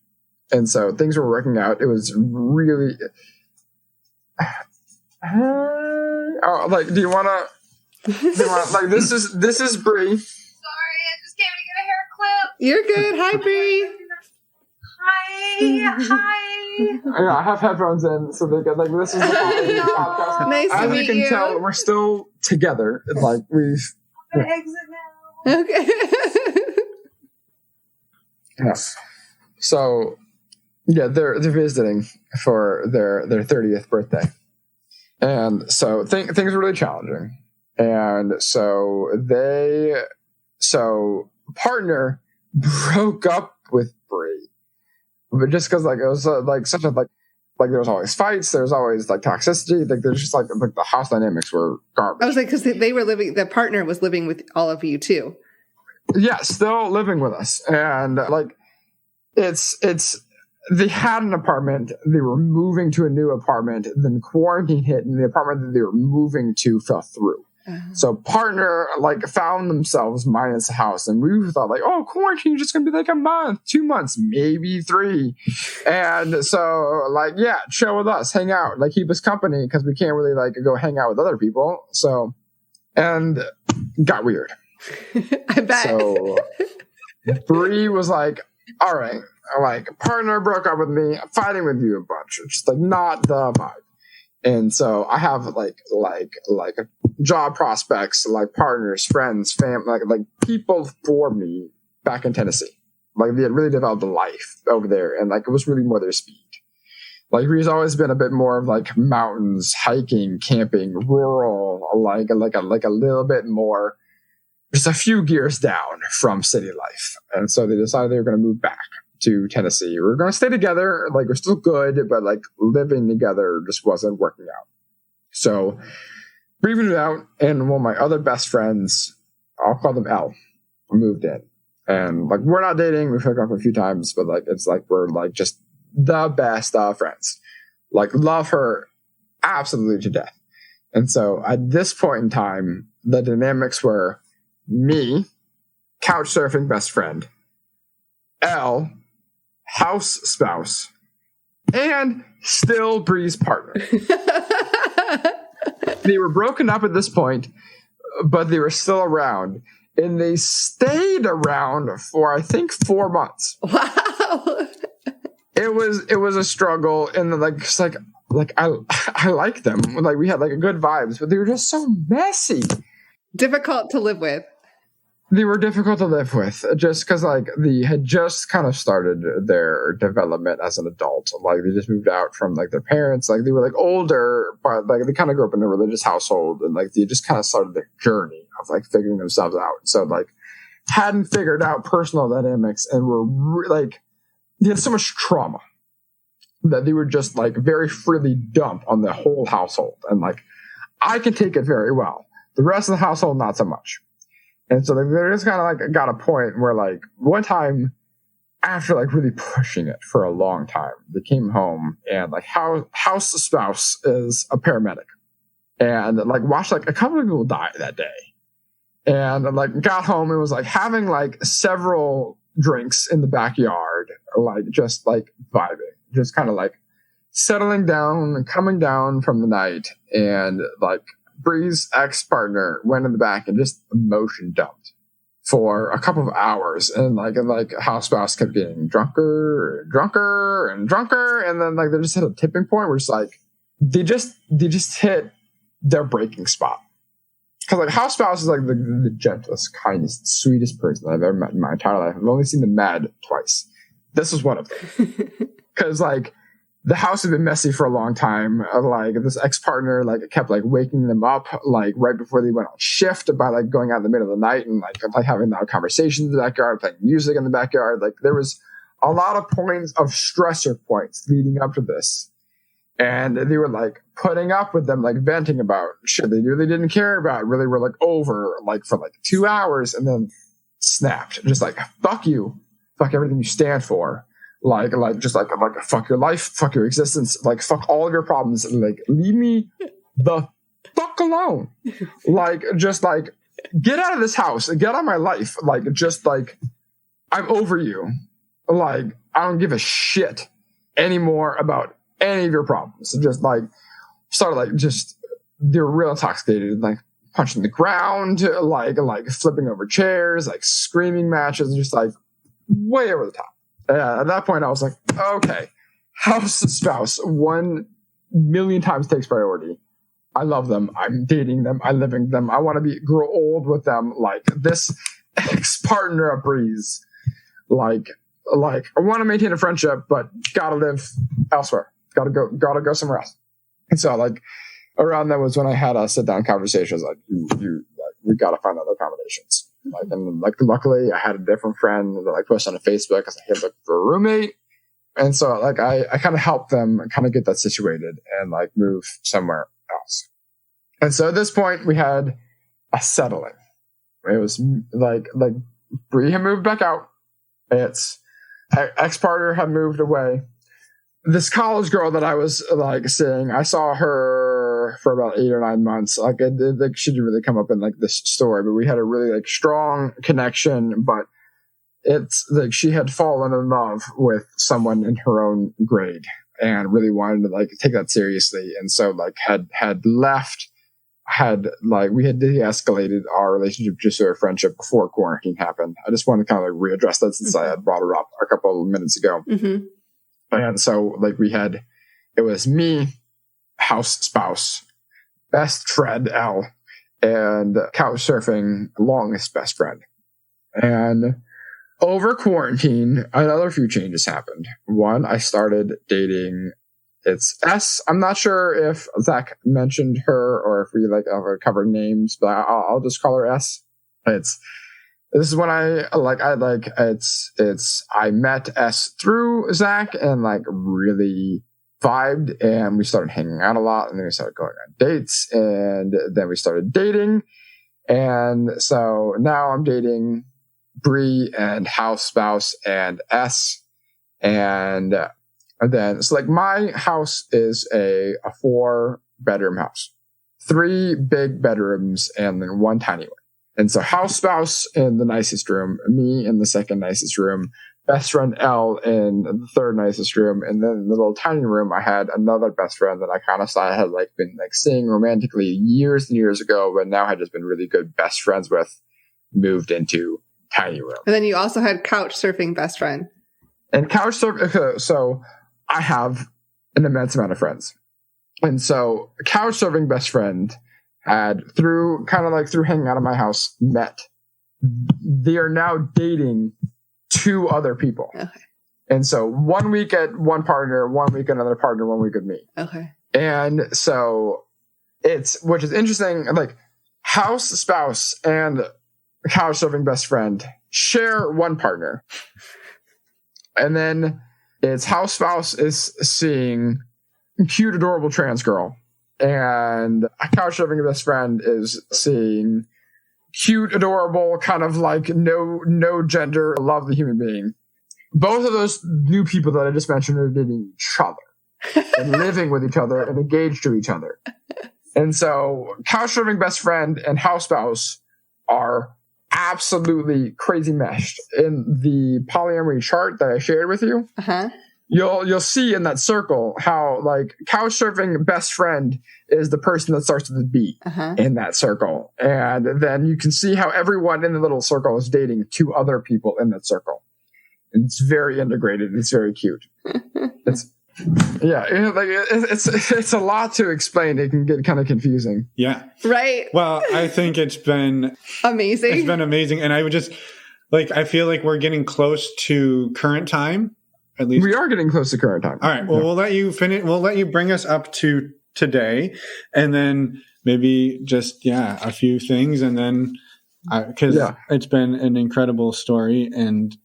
and so things were working out. It was really. Do you want to? This is Bree. Sorry, I just came to get a hair clip. You're good. Hi, Bree. Hi. I have headphones in, so they get this is the podcast. Nice to meet you. As you can tell, we're still together. We've. I'm gonna exit now. Okay. Yes. So, yeah, they're visiting for their 30th birthday, and so things are really challenging, and so partner broke up with Bree. But just because it was such a there was always fights, there's always toxicity, there's just the house dynamics were garbage. I was because they were living. The partner was living with all of you too. Yeah, still living with us, and it's they had an apartment. They were moving to a new apartment. Then quarantine hit, and the apartment that they were moving to fell through. So partner found themselves minus a house, and we thought oh, quarantine is just gonna be a month, 2 months, maybe 3, and so yeah, chill with us, hang out, keep us company because we can't really go hang out with other people. So and got weird. I bet. So Bree was all right, partner broke up with me, I'm fighting with you a bunch. It's just not the vibe. And so I have job prospects, partners, friends, family, people for me back in Tennessee. They had really developed a life over there, and it was really more their speed. Bree's always been a bit more of mountains, hiking, camping, rural, a little bit more, just a few gears down from city life. And so they decided they were going to move back to Tennessee. We were going to stay together. We're still good, but living together just wasn't working out. So we moved out, and one of my other best friends, I'll call them L, moved in. And we're not dating. We've hooked up a few times, but it's we're just the best of friends. Love her absolutely to death. And so at this point in time, the dynamics were me, couch surfing best friend, L, house spouse, and still Bree's partner. They were broken up at this point, but they were still around, and they stayed around for I think 4 months. Wow. It was a struggle, and I like them. We had good vibes, but they were just so messy, Difficult to live with. They were difficult to live with, just because they had just kind of started their development as an adult. They just moved out from their parents. They were older, but they kind of grew up in a religious household, and they just kind of started their journey of figuring themselves out. So hadn't figured out personal dynamics, and were they had so much trauma that they were just very freely dump on the whole household. And I can take it very well. The rest of the household, not so much. And so they just kind of got a point where one time after really pushing it for a long time, they came home, and house spouse is a paramedic, and watched a couple of people die that day, and got home and was having several drinks in the backyard, just vibing, just kind of settling down and coming down from the night, and Bree's ex-partner went in the back and just emotion dumped for a couple of hours, and house spouse kept getting drunker and drunker and drunker, and then they just hit a tipping point where it's they just hit their breaking spot. Because house spouse is the gentlest, kindest, sweetest person I've ever met in my entire life. I've only seen them mad twice. This was one of them. Because the house had been messy for a long time. This ex-partner, kept waking them up, right before they went on shift by going out in the middle of the night and having loud conversations in the backyard, playing music in the backyard. There was a lot of points of stressor points leading up to this. And they were putting up with them, venting about shit they really didn't care about, really were over for 2 hours, and then snapped. Just fuck you. Fuck everything you stand for. like fuck your life, fuck your existence, like fuck all of your problems, like leave me the fuck alone, like just like get out of this house and get out of my life, like just like I'm over you, like I don't give a shit anymore about any of your problems. Just like started like just they're real intoxicated, like punching the ground, like flipping over chairs, like screaming matches, just like way over the top. At that point, I was like, okay, house spouse 1,000,000 times takes priority. I love them. I'm dating them. I living them. I want to grow old with them. Like this ex-partner of Breeze. Like I want to maintain a friendship, but gotta live elsewhere. Gotta go somewhere else. And so like around that was when I had sit down conversations. Like you like we gotta find other accommodations. Like and like luckily I had a different friend that like posted on Facebook because I had looked for a roommate. And so like I kind of helped them kind of get that situated and like move somewhere else. And so at this point we had a settling. It was like Bree had moved back out. Its ex-partner had moved away. This college girl that I was like seeing, I saw her for about 8 or 9 months. Like she didn't really come up in like this story, but we had a really like strong connection. But it's like she had fallen in love with someone in her own grade and really wanted to like take that seriously, and so like had left. We had de-escalated our relationship just to our friendship before quarantine happened. I just wanted to kind of like readdress that since I had brought her up a couple of minutes ago. Mm-hmm. And so like it was me, house spouse, best friend L, and couch surfing longest best friend. And over quarantine, another few changes happened. One, I started dating. It's S. I'm not sure if Zach mentioned her or if we like ever covered names, but I'll just call her S. This is when I met S through Zach and like really vibed, and we started hanging out a lot, and then we started going on dates, and then we started dating. And so now I'm dating Bree and house spouse and S. And then, so like my house is a 4-bedroom house, 3 big bedrooms, and then 1 tiny one. And so house spouse in the nicest room, me in the second nicest room, best friend L in the third nicest room. And then in the little tiny room, I had another best friend that I kind of thought I had like been like seeing romantically years and years ago, but now had just been really good best friends with, moved into tiny room. And then you also had couch surfing best friend. And couch surfing, so I have an immense amount of friends. And so couch surfing best friend had through hanging out at my house met. They are now dating 2 other people. Okay. And so 1 week at one partner, 1 week another partner, 1 week with me. Okay. And so which is interesting, like house spouse and couch surfing best friend share one partner. And then its house spouse is seeing cute, adorable trans girl. And a couch surfing best friend is seeing cute, adorable, kind of like no gender, lovely human being. Both of those new people that I just mentioned are dating each other and living with each other and engaged to each other. And so couch surfing best friend and house spouse are absolutely crazy meshed. In the polyamory chart that I shared with you, you'll see in that circle how like couch surfing best friend is the person that starts with the B in that circle, and then you can see how everyone in the little circle is dating 2 other people in that circle. And it's very integrated. It's very cute. It's a lot to explain. It can get kind of confusing. Yeah. Right. Well, I think it's been amazing. It's been amazing. And I would just I feel like we're getting close to current time. At least we are getting close to current time. All right. Well, we'll let you finish. We'll let you bring us up to today, and then maybe just a few things, and then because it's been an incredible story. And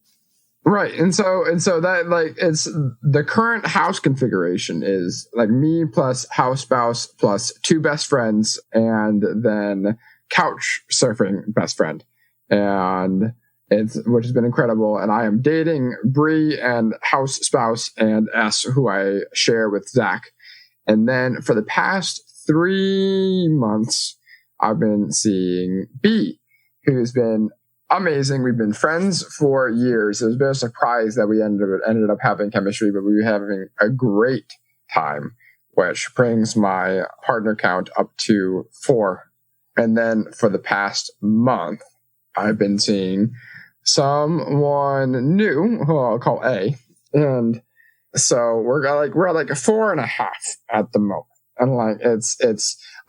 right. And so that like it's the current house configuration is like me plus house spouse plus 2 best friends and then couch surfing best friend. And which has been incredible. And I am dating Bree and house spouse and S, who I share with Zach. And then for the past 3 months, I've been seeing B, who's been amazing. We've been friends for years. It was a bit of a surprise that we ended up having chemistry, but we were having a great time, which brings my partner count up to 4. And then for the past month, I've been seeing someone new, who I'll call A. And so we're at like a 4.5 at the moment. And like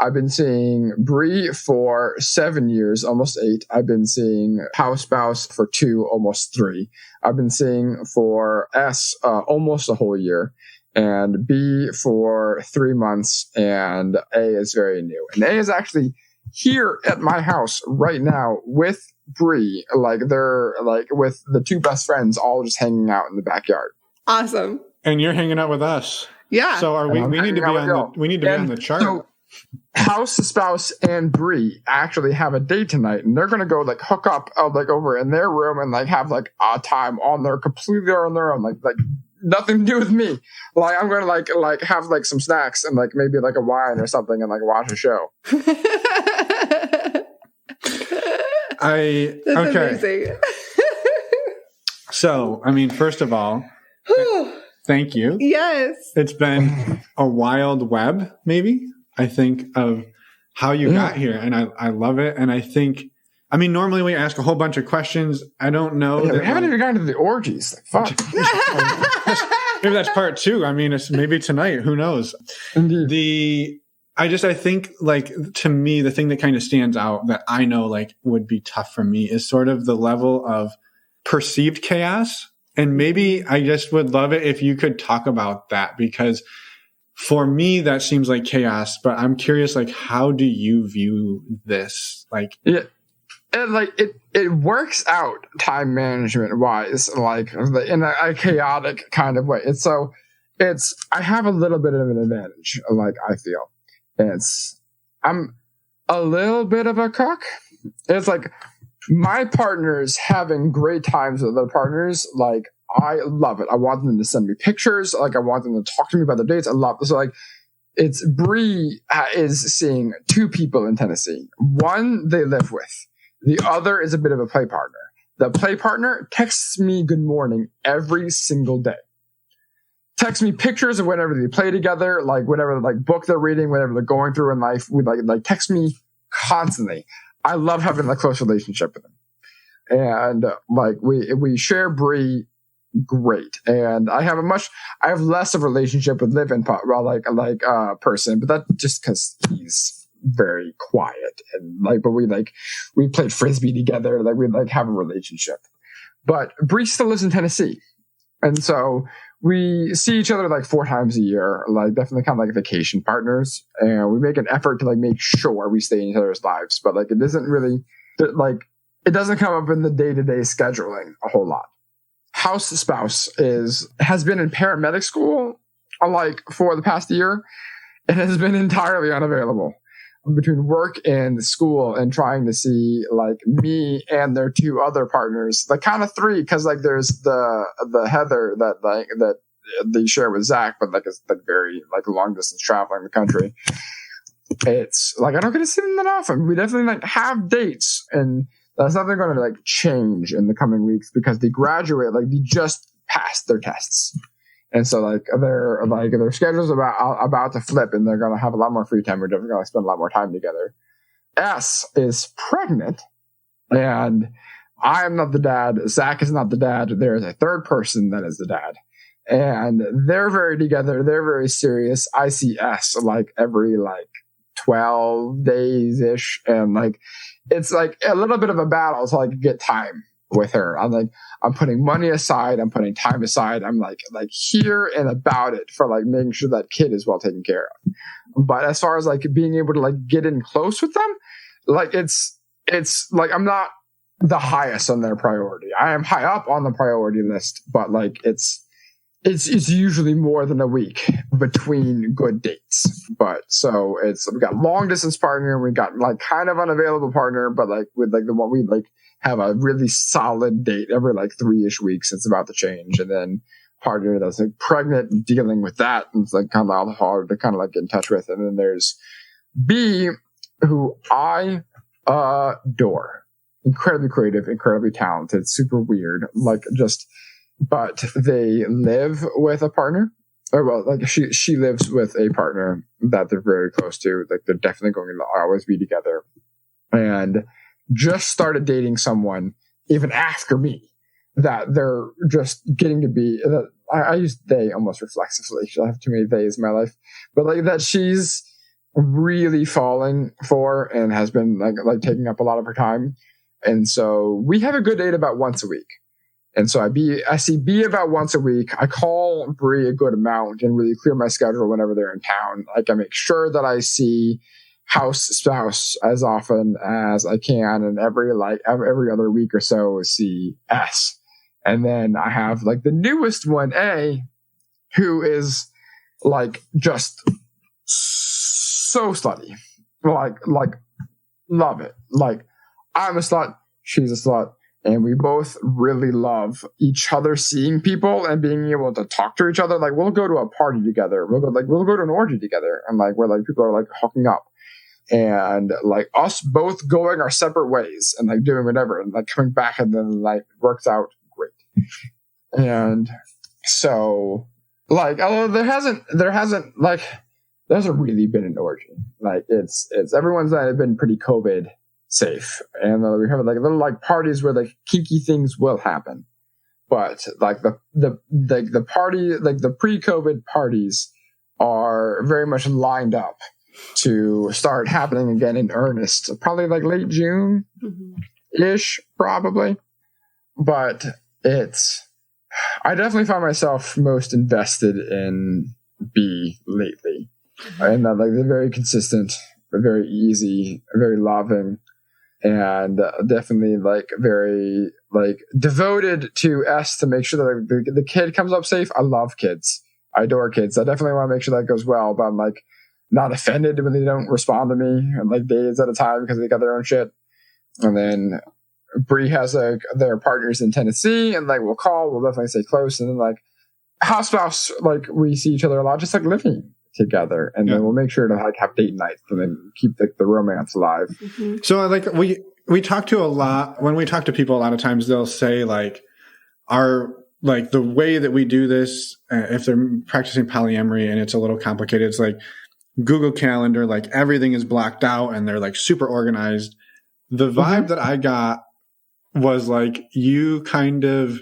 I've been seeing Bree for 7 years, almost 8. I've been seeing house spouse for 2, almost 3. I've been seeing for S almost a whole year, and B for 3 months, and A is very new. And A is actually here at my house right now with Bree. Like they're like with the 2 best friends, all just hanging out in the backyard. Awesome. And you're hanging out with us. Yeah. So we need to be on the chart. So house spouse and Bree actually have a date tonight, and they're gonna go like hook up like over in their room and like have like a time completely on their own, like nothing to do with me. Like I'm gonna like have like some snacks and like maybe like a wine or something and like watch a show. That's amazing. So I mean, first of all, thank you. Yes. It's been a wild web, maybe, I think, of how you got here. And I love it. And I think, I mean, normally we ask a whole bunch of questions. I don't know. Yeah, we haven't even gotten to the orgies. Like, fuck. Maybe that's part 2. I mean, it's maybe tonight. Who knows? Indeed. I think, like, to me, the thing that kind of stands out that I know, like, would be tough for me is sort of the level of perceived chaos. And maybe I just would love it if you could talk about that, because for me, that seems like chaos, but I'm curious, like, how do you view this? Like, yeah. And like it works out time management wise, like in a chaotic kind of way. I have a little bit of an advantage, like I feel. I'm a little bit of a cook. It's like my partners having great times with other partners, like I love it. I want them to send me pictures. Like I want them to talk to me about their dates. I love this. So like it's Bree is seeing 2 people in Tennessee. One they live with. The other is a bit of a play partner. The play partner texts me good morning every single day. Texts me pictures of whenever they play together, like whatever like book they're reading, whatever they're going through in life. We like text me constantly. I love having a close relationship with them. And like we share Bree great. And I have less of a relationship with Liv and person, but that's just because he's very quiet and like, but we played Frisbee together. Like we like have a relationship, but Bree still lives in Tennessee. And so we see each other like 4 times a year, like definitely kind of like vacation partners. And we make an effort to like make sure we stay in each other's lives, but like it doesn't really like, it doesn't come up in the day-to-day scheduling a whole lot. House spouse has been in paramedic school like for the past year and has been entirely unavailable between work and school and trying to see like me and their 2 other partners, like kind of 3, because like there's the Heather that they share with Zach, but like it's like very like long distance traveling the country. It's like I don't get to see them that often. We definitely like have dates, and that's not going to like change in the coming weeks because they graduate, like they just passed their tests. And so like their schedule's about to flip and they're going to have a lot more free time. We're definitely going to spend a lot more time together. S is pregnant and I am not the dad. Zach is not the dad. There is a 3rd person that is the dad. And they're very together. They're very serious. I see S like every like 12 days ish. And like, it's like a little bit of a battle to like get time with her. I'm putting money aside. I'm putting time aside. I'm like here and about it for like making sure that kid is well taken care of. But as far as like being able to like get in close with them, like it's like I'm not the highest on their priority. I am high up on the priority list, but like it's it's usually more than a week between good dates. But so we got long distance partner, we got like kind of unavailable partner, but like with like the one we like have a really solid date every like 3-ish weeks. It's about to change, and then partner that's like pregnant, dealing with that, and it's like kind of hard to kind of like get in touch with. And then there's B, who I adore, incredibly creative, incredibly talented, super weird, like just. But they live with a partner, or well, like she lives with a partner that they're very close to. Like they're definitely going to always be together, and just started dating someone even after me. That they're just getting to be. I use they almost reflexively. I have too many days in my life, but like that she's really falling for and has been like taking up a lot of her time, and so we have a good date about once a week. And so I see B about once a week. I call Bree a good amount and really clear my schedule whenever they're in town. Like I make sure that I see house spouse as often as I can, and every other week or so see S. And then I have like the newest one, A, who is like just so slutty. Like love it. Like I'm a slut, she's a slut. And we both really love each other seeing people and being able to talk to each other. Like we'll go to a party together. We'll go to an orgy together, and like where like people are like hooking up, and like us both going our separate ways and like doing whatever and like coming back, and then like works out great. And so like although there hasn't really been an orgy. Like it's everyone's been pretty COVID safe, and we have like little like parties where like kinky things will happen, but like the party, like the pre-COVID parties are very much lined up to start happening again in earnest, probably like late June ish, probably. But I definitely find myself most invested in B lately, and like they're very consistent, very easy, very loving. And definitely like very like devoted to S to make sure that the kid comes up safe. I love kids. I adore kids. I definitely want to make sure that goes well, but I'm like not offended when they don't respond to me and like days at a time because they got their own shit. And then Bree has like their partners in Tennessee, and like we'll definitely stay close. And then like house spouse, like we see each other a lot, just like living together, and then we'll make sure to like have date nights and then keep the romance alive. So like we talk to a lot, when we talk to people, a lot of times they'll say like like the way that we do this, if they're practicing polyamory and it's a little complicated, it's like Google Calendar, like everything is blocked out and they're like super organized. The vibe that I got was like you kind of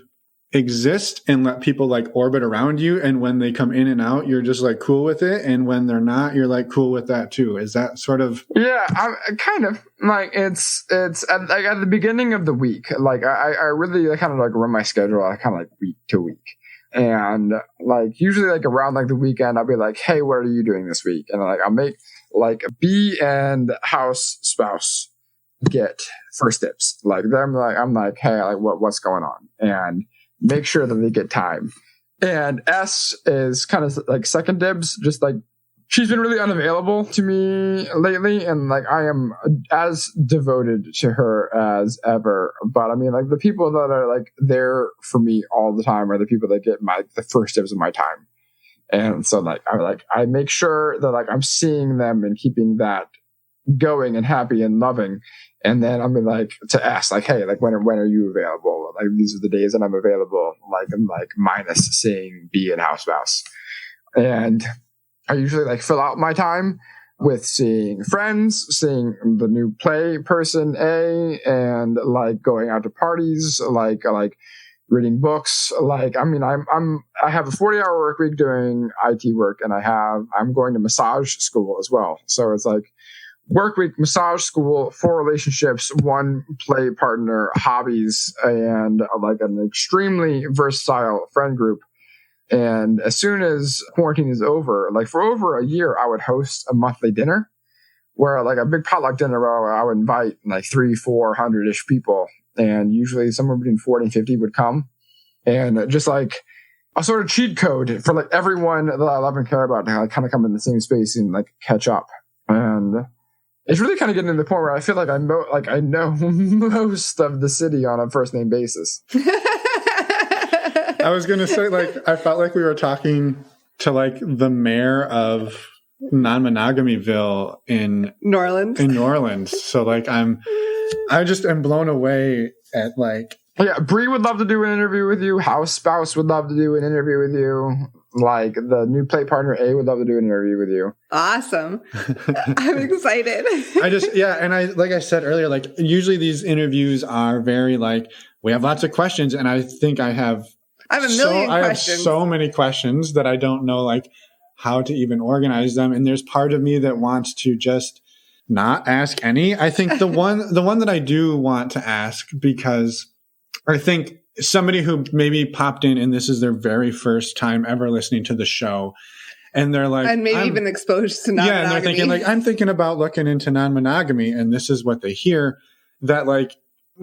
exist and let people like orbit around you, and when they come in and out you're just like cool with it, and when they're not you're like cool with that too. Is that sort of? Yeah, I'm kind of like it's like at the beginning of the week, like I really kind of like run my schedule kind of like week to week, and like usually like around like the weekend I'll be like, hey, what are you doing this week? And like I'll make like B and house spouse get first dibs. Like I'm like hey, like what's going on, and make sure that they get time. And S is kind of like second dibs, just like she's been really unavailable to me lately, and like I am as devoted to her as ever. But I mean, like the people that are like there for me all the time are the people that get the first dibs of my time. And so like I make sure that like I'm seeing them and keeping that going and happy and loving. And then I'm like to ask like, hey, like when are you available? Like these are the days that I'm available. Like I'm like minus seeing B and house spouse. And I usually like fill out my time with seeing friends, seeing the new play person A, and like going out to parties, like reading books. Like I mean, I have a 40-hour work week doing IT work, and I'm going to massage school as well. So it's like work week, massage school, 4 relationships, 1 play partner, hobbies, and like an extremely versatile friend group. And as soon as quarantine is over, like for over a year, I would host a monthly dinner where like a big potluck dinner where I would invite like 300-400-ish people. And usually somewhere between 40 and 50 would come. And just like a sort of cheat code for like everyone that I love and care about to like kind of come in the same space and like catch up. And it's really kind of getting to the point where I feel like I know most of the city on a first name basis. I was gonna say, like, I felt like we were talking to like the mayor of Non-Monogamyville in New Orleans. So like I just am blown away at like. Yeah, Bree would love to do an interview with you. House Spouse would love to do an interview with you. Like the new play partner A would love to do an interview with you. Awesome. I'm excited. And like I said earlier, like usually these interviews are very like, we have lots of questions, and I think I have a million questions. I have so many questions that I don't know like how to even organize them. And there's part of me that wants to just not ask any. I think the one that I do want to ask, because I think somebody who maybe popped in and this is their very first time ever listening to the show, and they're like, and maybe even exposed to non-monogamy. Yeah, and they're thinking like, I'm thinking about looking into non-monogamy, and this is what they hear. That like,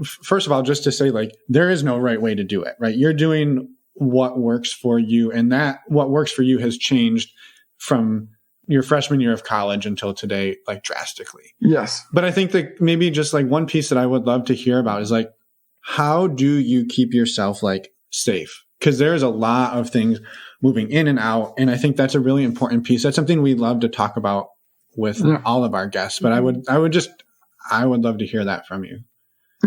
first of all, just to say like, there is no right way to do it, right? You're doing what works for you, and that what works for you has changed from your freshman year of college until today, like drastically. Yes. But I think that maybe just like one piece that I would love to hear about is like, how do you keep yourself like safe? Because there's a lot of things moving in and out. And I think that's a really important piece. That's something we love to talk about with all of our guests. But I would love to hear that from you.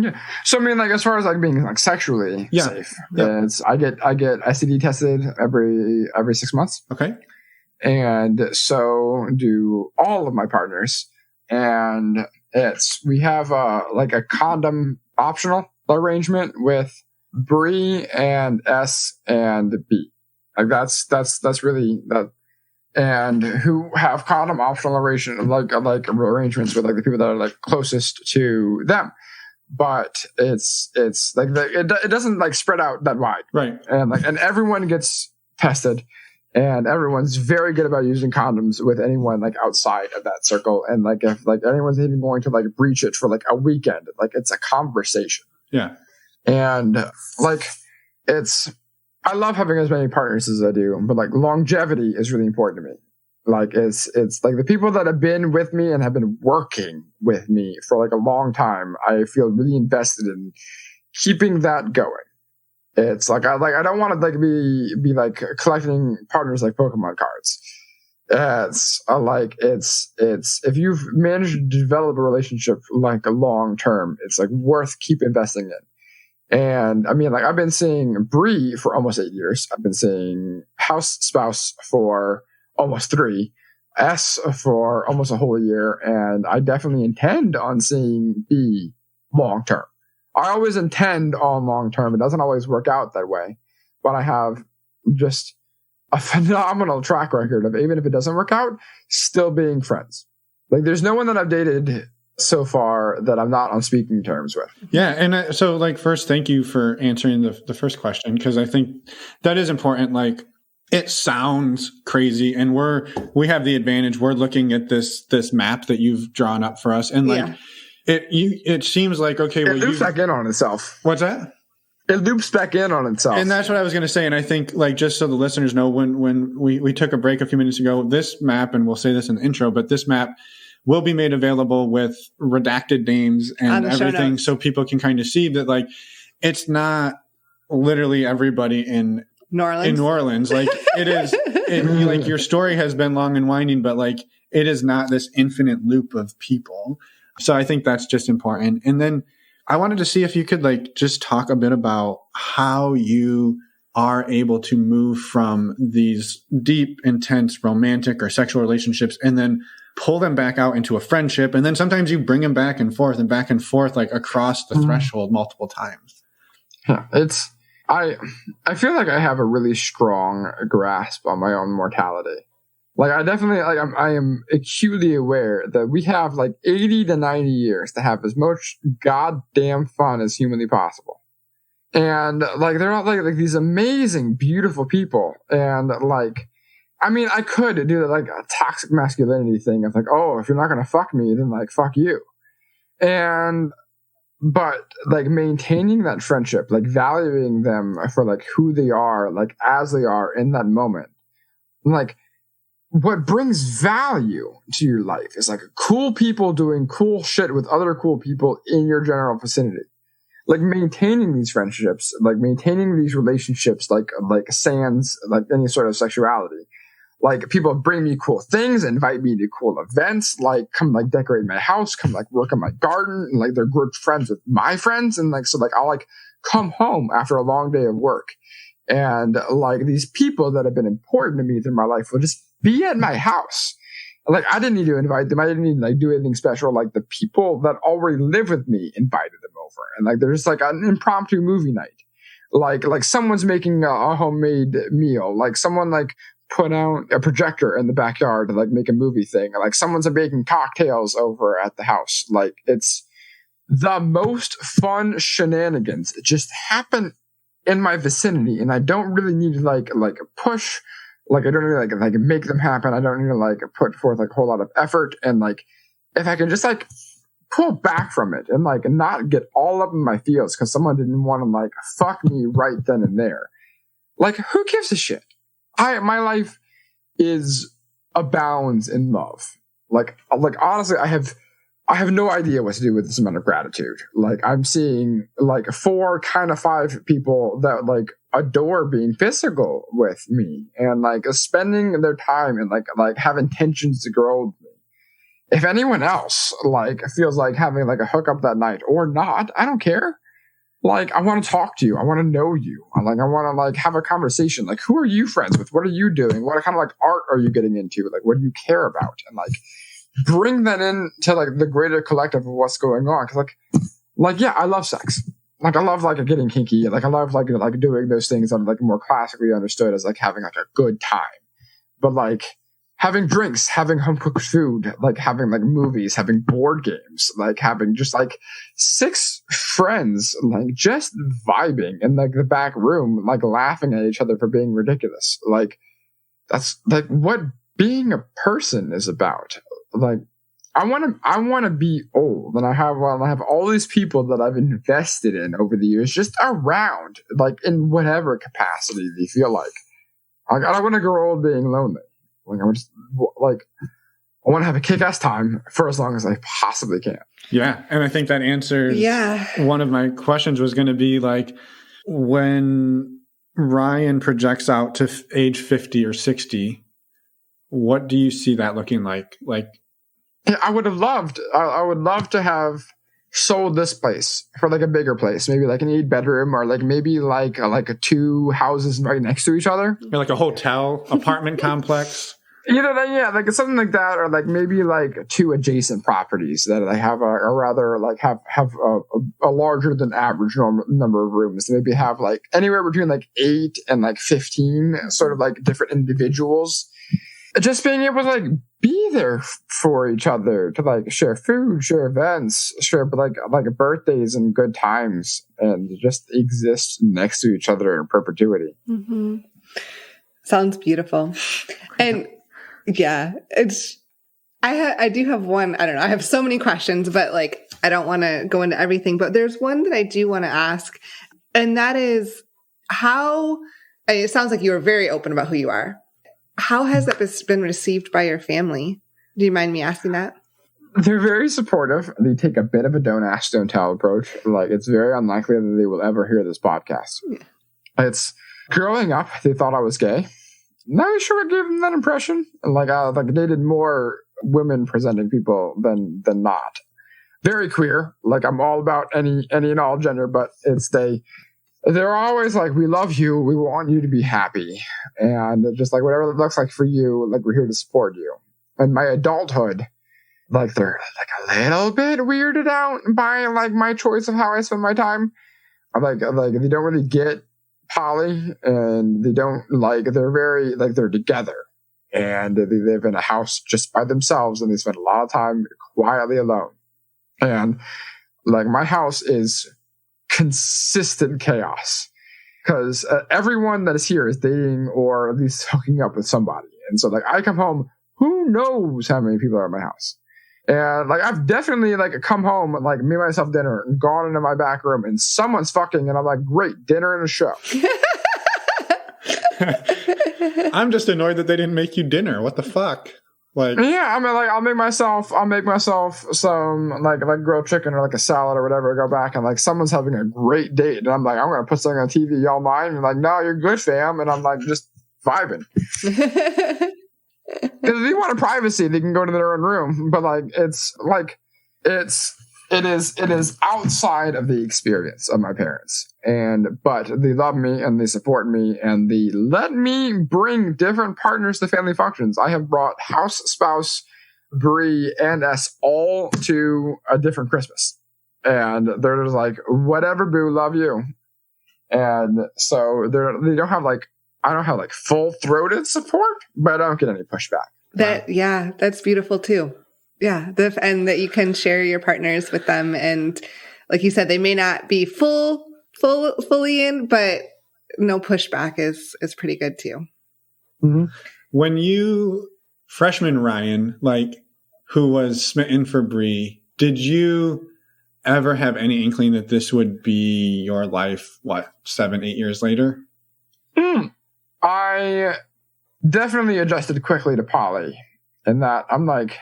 Yeah. So I mean, like as far as like being like sexually safe, it's I get STD tested every 6 months. Okay. And so do all of my partners. And we have like a condom optional arrangement with Bree and S and B. Like that's really that, and who have condom optional arrangements with like the people that are like closest to them. But it's like it doesn't like spread out that wide, right? And everyone gets tested, and everyone's very good about using condoms with anyone like outside of that circle. And like if like anyone's even going to like breach it for like a weekend, like it's a conversation. Yeah. And like I love having as many partners as I do, but like longevity is really important to me. Like it's like the people that have been with me and have been working with me for like a long time, I feel really invested in keeping that going. It's like I don't want to like be like collecting partners like Pokemon cards. It's if you've managed to develop a relationship like a long term, it's like worth keep investing in. And I mean, like I've been seeing Bree for almost 8 years. I've been seeing House Spouse for almost 3, S for almost a whole year, and I definitely intend on seeing B long term. I always intend on long term. It doesn't always work out that way, but I have just a phenomenal track record of, even if it doesn't work out, still being friends. Like there's no one that I've dated so far that I'm not on speaking terms with. Yeah. And so like, first, thank you for answering the first question, because I think that is important. Like it sounds crazy, and we have the advantage. We're looking at this map that you've drawn up for us. And like, it seems like, okay, it loops back in on itself. What's that? It loops back in on itself. And that's what I was going to say. And I think like, just so the listeners know, when we took a break a few minutes ago, this map, and we'll say this in the intro, but this map will be made available with redacted names and everything, so people can kind of see that like it's not literally everybody in New Orleans. Like it is, like your story has been long and winding, but like it is not this infinite loop of people. So I think that's just important. And then I wanted to see if you could like just talk a bit about how you are able to move from these deep, intense, romantic or sexual relationships and then pull them back out into a friendship. And then sometimes you bring them back and forth like across the threshold multiple times. Yeah, I feel like I have a really strong grasp on my own mortality. Like I definitely, like I am acutely aware that we have like 80 to 90 years to have as much goddamn fun as humanly possible. And like, they're not like these amazing, beautiful people. And like, I mean, I could do like a toxic masculinity thing of like, oh, if you're not going to fuck me, then like, fuck you. And but like maintaining that friendship, like valuing them for like who they are, like as they are in that moment, like what brings value to your life is like cool people doing cool shit with other cool people in your general vicinity. Like maintaining these friendships, like maintaining these relationships, like sans like any sort of sexuality. Like people bring me cool things, invite me to cool events, like come like decorate my house, come like work on my garden, and like they're good friends with my friends, and like so like I'll like come home after a long day of work, and like these people that have been important to me through my life will just be at my house. Like I didn't need to invite them. I didn't need to like do anything special. Like the people that already live with me invited them over, and like there's like an impromptu movie night. Like someone's making a homemade meal. Like someone like put out a projector in the backyard to like make a movie thing. Like someone's making cocktails over at the house. Like it's the most fun shenanigans that just happen in my vicinity, and I don't really need to like push. Like I don't really like make them happen. I don't need to like put forth like a whole lot of effort. And like if I can just like pull back from it and like not get all up in my feels because someone didn't want to like fuck me right then and there. Like who gives a shit? My life is abounds in love. Like honestly, I have no idea what to do with this amount of gratitude. Like I'm seeing like 4 kind of 5 people that like adore being physical with me and like spending their time and like have intentions to grow with me. If anyone else like feels like having like a hookup that night or not, I don't care. Like I want to talk to you. I want to know you. I want to like have a conversation. Like who are you friends with? What are you doing? What kind of like art are you getting into? Like what do you care about? And like bring that in to like the greater collective of what's going on. Cause like, yeah, I love sex. Like I love like getting kinky. Like I love like doing those things that are like more classically understood as like having like a good time. But like having drinks, having home cooked food, like having like movies, having board games, like having just like 6 friends, like just vibing in like the back room, like laughing at each other for being ridiculous. Like that's like what being a person is about. Like I want to be old, and I have all these people that I've invested in over the years, just around, like in whatever capacity they feel like. I don't want to grow old being lonely. Like I want to have a kick-ass time for as long as I possibly can. Yeah, and I think that answers one of my questions was going to be like when Ryan projects out to age 50 or 60, what do you see that looking like? Like I would love to have sold this place for like a bigger place, maybe like an 8-bedroom or like maybe like 2 houses right next to each other, or like a hotel apartment complex. Either that, yeah, like something like that, or like maybe like 2 adjacent properties that I have a rather like have a larger than average number of rooms. Maybe have like anywhere between like 8 and like 15 sort of like different individuals. Just being able to like be there for each other, to like share food, share events, share like birthdays and good times, and just exist next to each other in perpetuity. Mm-hmm. Sounds beautiful. And yeah, I do have one. I don't know. I have so many questions, but like I don't want to go into everything. But there's one that I do want to ask, and that is how. It sounds like you are very open about who you are. How has that been received by your family? Do you mind me asking that? They're very supportive. They take a bit of a don't ask, don't tell approach. Like it's very unlikely that they will ever hear this podcast. Yeah. It's growing up, they thought I was gay. Not sure I gave them that impression. Like I dated more women presenting people than not. Very queer. Like I'm all about any and all gender, but they're always like, we love you. We want you to be happy. And just like whatever it looks like for you, like we're here to support you. And my adulthood, like they're like a little bit weirded out by like my choice of how I spend my time. Like they don't really get poly, and they don't like, they're very like they're together. And they live in a house just by themselves, and they spend a lot of time quietly alone. And like my house is consistent chaos because everyone that is here is dating or at least hooking up with somebody. And so like I come home, who knows how many people are in my house. And like I've definitely like come home and like made myself dinner and gone into my back room and someone's fucking and I'm like, great, dinner and a show. I'm just annoyed that they didn't make you dinner. What the fuck? Like, yeah, I mean, like I'll make myself some like grilled chicken or like a salad or whatever. Go back and like someone's having a great date, and I'm like, I'm gonna put something on TV. Y'all mind? And like, no, you're good, fam. And I'm like, just vibing. Because if they want a privacy, they can go to their own room. But like, it is outside of the experience of my parents. But they love me and they support me and they let me bring different partners to family functions. I have brought house spouse, Bree, and S all to a different Christmas. And they're just like, whatever, boo, love you. And so they don't have like, I don't have like full-throated support, but I don't get any pushback. That's beautiful too. Yeah. And that you can share your partners with them. And like you said, they may not be fully in, but no pushback is pretty good too. Mm-hmm. When you, freshman Ryan, like who was smitten for Bree, did you ever have any inkling that this would be your life, 7-8 years later? I definitely adjusted quickly to poly in that I'm like,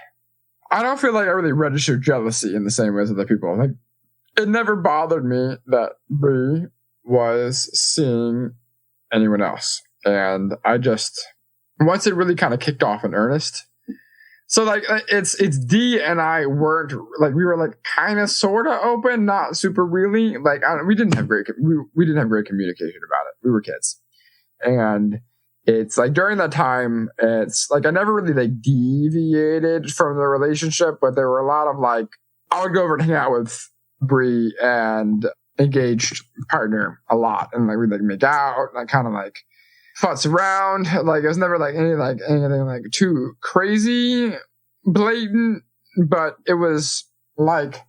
I don't feel like I really registered jealousy in the same way as other people. Like, it never bothered me that Bree was seeing anyone else. And I just, once it really kind of kicked off in earnest. So like, it's D and I weren't like, we were like kind of sort of open, not super really. Like, we didn't have great communication about it. We were kids. And it's like during that time, it's like I never really like deviated from the relationship, but there were a lot of like, I would go over and hang out with Bree and engaged partner a lot. And like we'd like make out and I kind of like futz around. Like it was never like anything like too crazy blatant, but it was like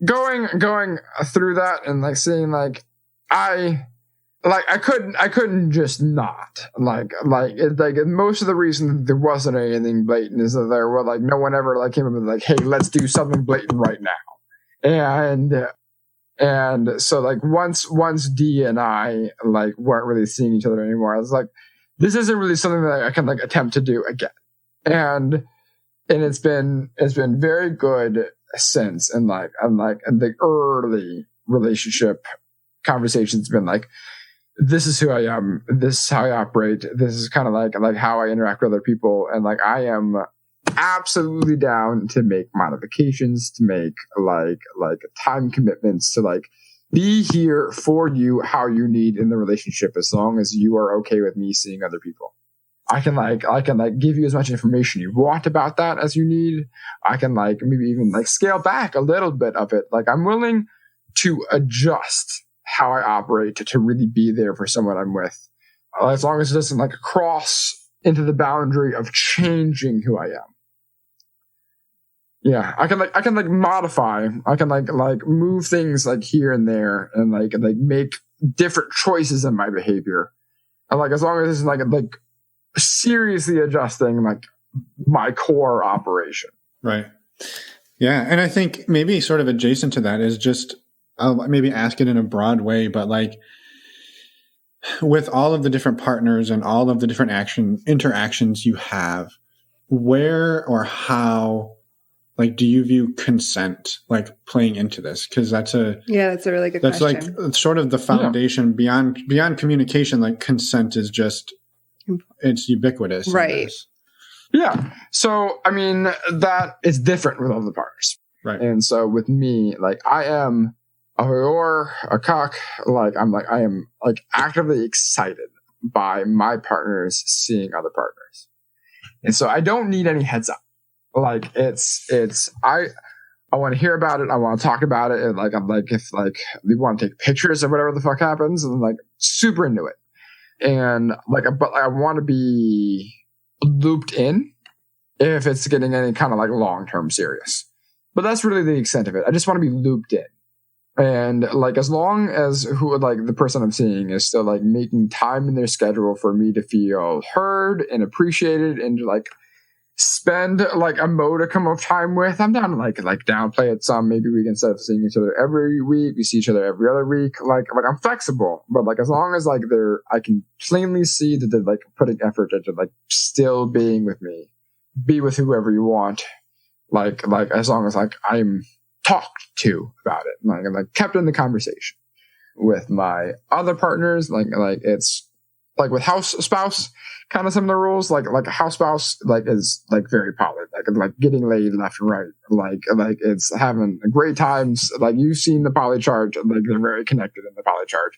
going through that and like seeing like I couldn't just not like it's like most of the reason there wasn't anything blatant is that there were like no one ever like came up with like, hey, let's do something blatant right now. And so like once D and I like weren't really seeing each other anymore, I was like, this isn't really something that I can like attempt to do again. And it's been very good since. And like the early relationship conversations been like, this is who I am. This is how I operate. This is kind of like how I interact with other people. And like, I am absolutely down to make modifications, to make like time commitments, to like be here for you how you need in the relationship, as long as you are okay with me seeing other people. I can give you as much information you want about that as you need. I can like maybe even like scale back a little bit of it. Like I'm willing to adjust how I operate to really be there for someone I'm with, as long as it doesn't like cross into the boundary of changing who I am. Yeah, I can modify. I can like move things like here and there and like make different choices in my behavior. And like as long as it's like seriously adjusting like my core operation. Right. Yeah, and I think maybe sort of adjacent to that is just I'll maybe ask it in a broad way, but like with all of the different partners and all of the different interactions you have, where or how, like, do you view consent like playing into this? Because that's a really good question. That's like sort of the foundation beyond communication. Like consent is just it's ubiquitous, right? Yeah. So I mean that is different with all the partners, right? And so with me, like I am a voyeur, a cock, I am actively excited by my partners seeing other partners. And so I don't need any heads up. Like I want to hear about it. I want to talk about it. And if they want to take pictures of whatever the fuck happens, and I'm like super into it. And but I want to be looped in if it's getting any kind of like long-term serious. But that's really the extent of it. I just want to be looped in. And like as long as the person I'm seeing is still like making time in their schedule for me to feel heard and appreciated and like spend like a modicum of time with. I'm down to like downplay it some. Maybe we can, instead of seeing each other every week, we see each other every other week. Like I'm flexible, but like as long as like I can plainly see that they're like putting effort into like still being with me, be with whoever you want. Like as long as like I'm talked to about it, like kept in the conversation. With my other partners, like it's like with house spouse, kind of similar rules. Like a house spouse like is like very poly, like getting laid left and right. Like it's having great times. Like you've seen the poly chart, like they're very connected in the poly chart.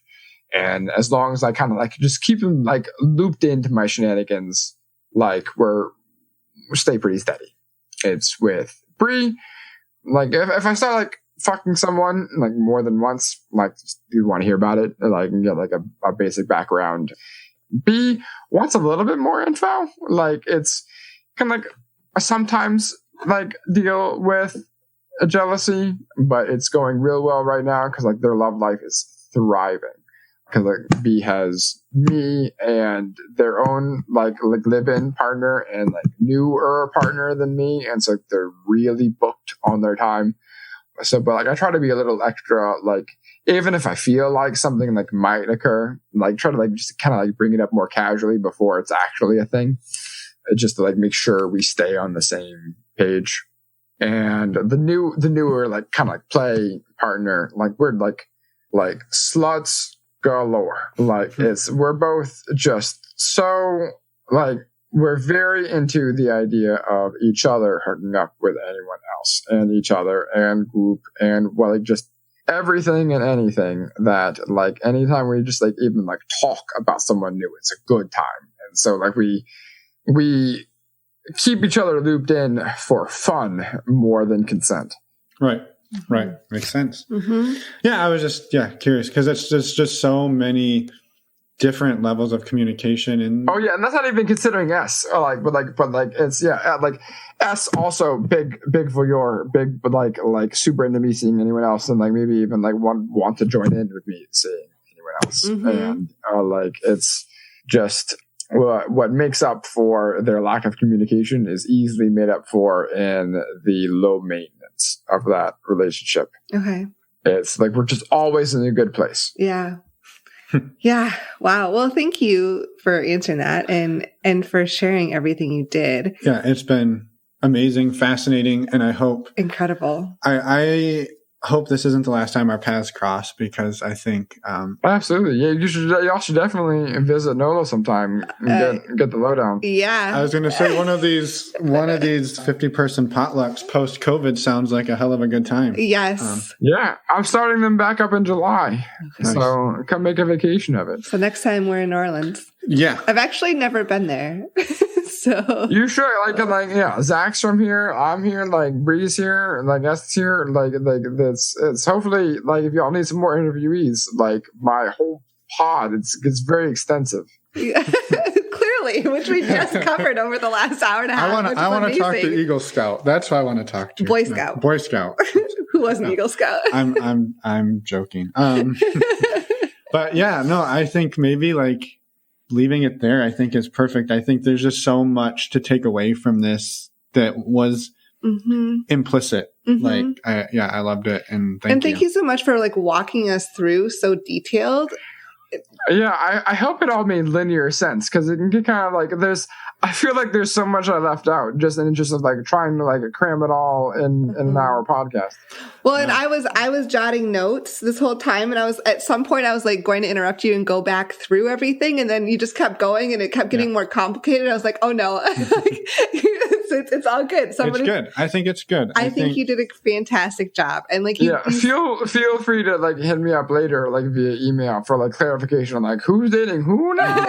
And as long as I kind of like just keep them like looped into my shenanigans, like we stay pretty steady. It's with Bree. Like if I start like fucking someone like more than once, like you want to hear about it, like and get like a basic background. B wants a little bit more info. Like it's kind of like I sometimes like deal with a jealousy, but it's going real well right now because like their love life is thriving. Because like B has me and their own like live-in partner and like newer partner than me, and so they're really booked on their time. So, but like I try to be a little extra, like even if I feel like something like might occur, like try to like just kind of like bring it up more casually before it's actually a thing, just to like make sure we stay on the same page. And the newer like kind of like play partner, like we're like sluts galore. Like we're both just so like we're very into the idea of each other hooking up with anyone else and each other and group and well, like just everything and anything that like anytime we just like even like talk about someone new, it's a good time. And so like we keep each other looped in for fun more than consent. Right. Makes sense. Mm-hmm. Yeah. I was just, curious because it's just so many different levels of communication. And oh yeah. And that's not even considering S but it's like S also big voyeur, big, but like super into me seeing anyone else. And like maybe even like want to join in with me seeing anyone else. Mm-hmm. And like, it's just what makes up for their lack of communication is easily made up for in the low maintenance of that relationship. Okay. It's like, we're just always in a good place. Yeah. Yeah. Wow. Well, thank you for answering that and for sharing everything you did. Yeah, it's been amazing, fascinating, and I hope incredible. I hope this isn't the last time our paths cross because I think absolutely. Yeah, y'all should definitely visit Nolo sometime and get the lowdown. Yeah. I was gonna say one of these 50-person potlucks post COVID sounds like a hell of a good time. Yes. Yeah. I'm starting them back up in July. Okay. So come make a vacation of it. So next time we're in New Orleans. Yeah. I've actually never been there. So you should like yeah, Zach's from here, I'm here, like Bree's here, like Est's here, like it's hopefully like if y'all need some more interviewees, like my whole pod it's very extensive. Yeah. Clearly, which we just covered over the last hour and a half. I want to talk to Eagle Scout. That's who I want to talk to. Boy Scout. Boy Scout. Who was an Eagle Scout? I'm joking. But yeah, no, I think maybe like leaving it there, I think is perfect. I think there's just so much to take away from this that was implicit. Mm-hmm. Like, I loved it. And thank you so much for like walking us through so detailed. Yeah, I hope it all made linear sense because it can get kind of like I feel like there's so much I left out just in the interest of like trying to like cram it all in an hour podcast. Well, and I was jotting notes this whole time, and I was at some point I was like going to interrupt you and go back through everything, and then you just kept going, and it kept getting more complicated. I was like, oh no, it's all good. It's good. I think it's good. I think you did a fantastic job, and like feel free to like hit me up later, like via email for like clarification on like who's dating who now.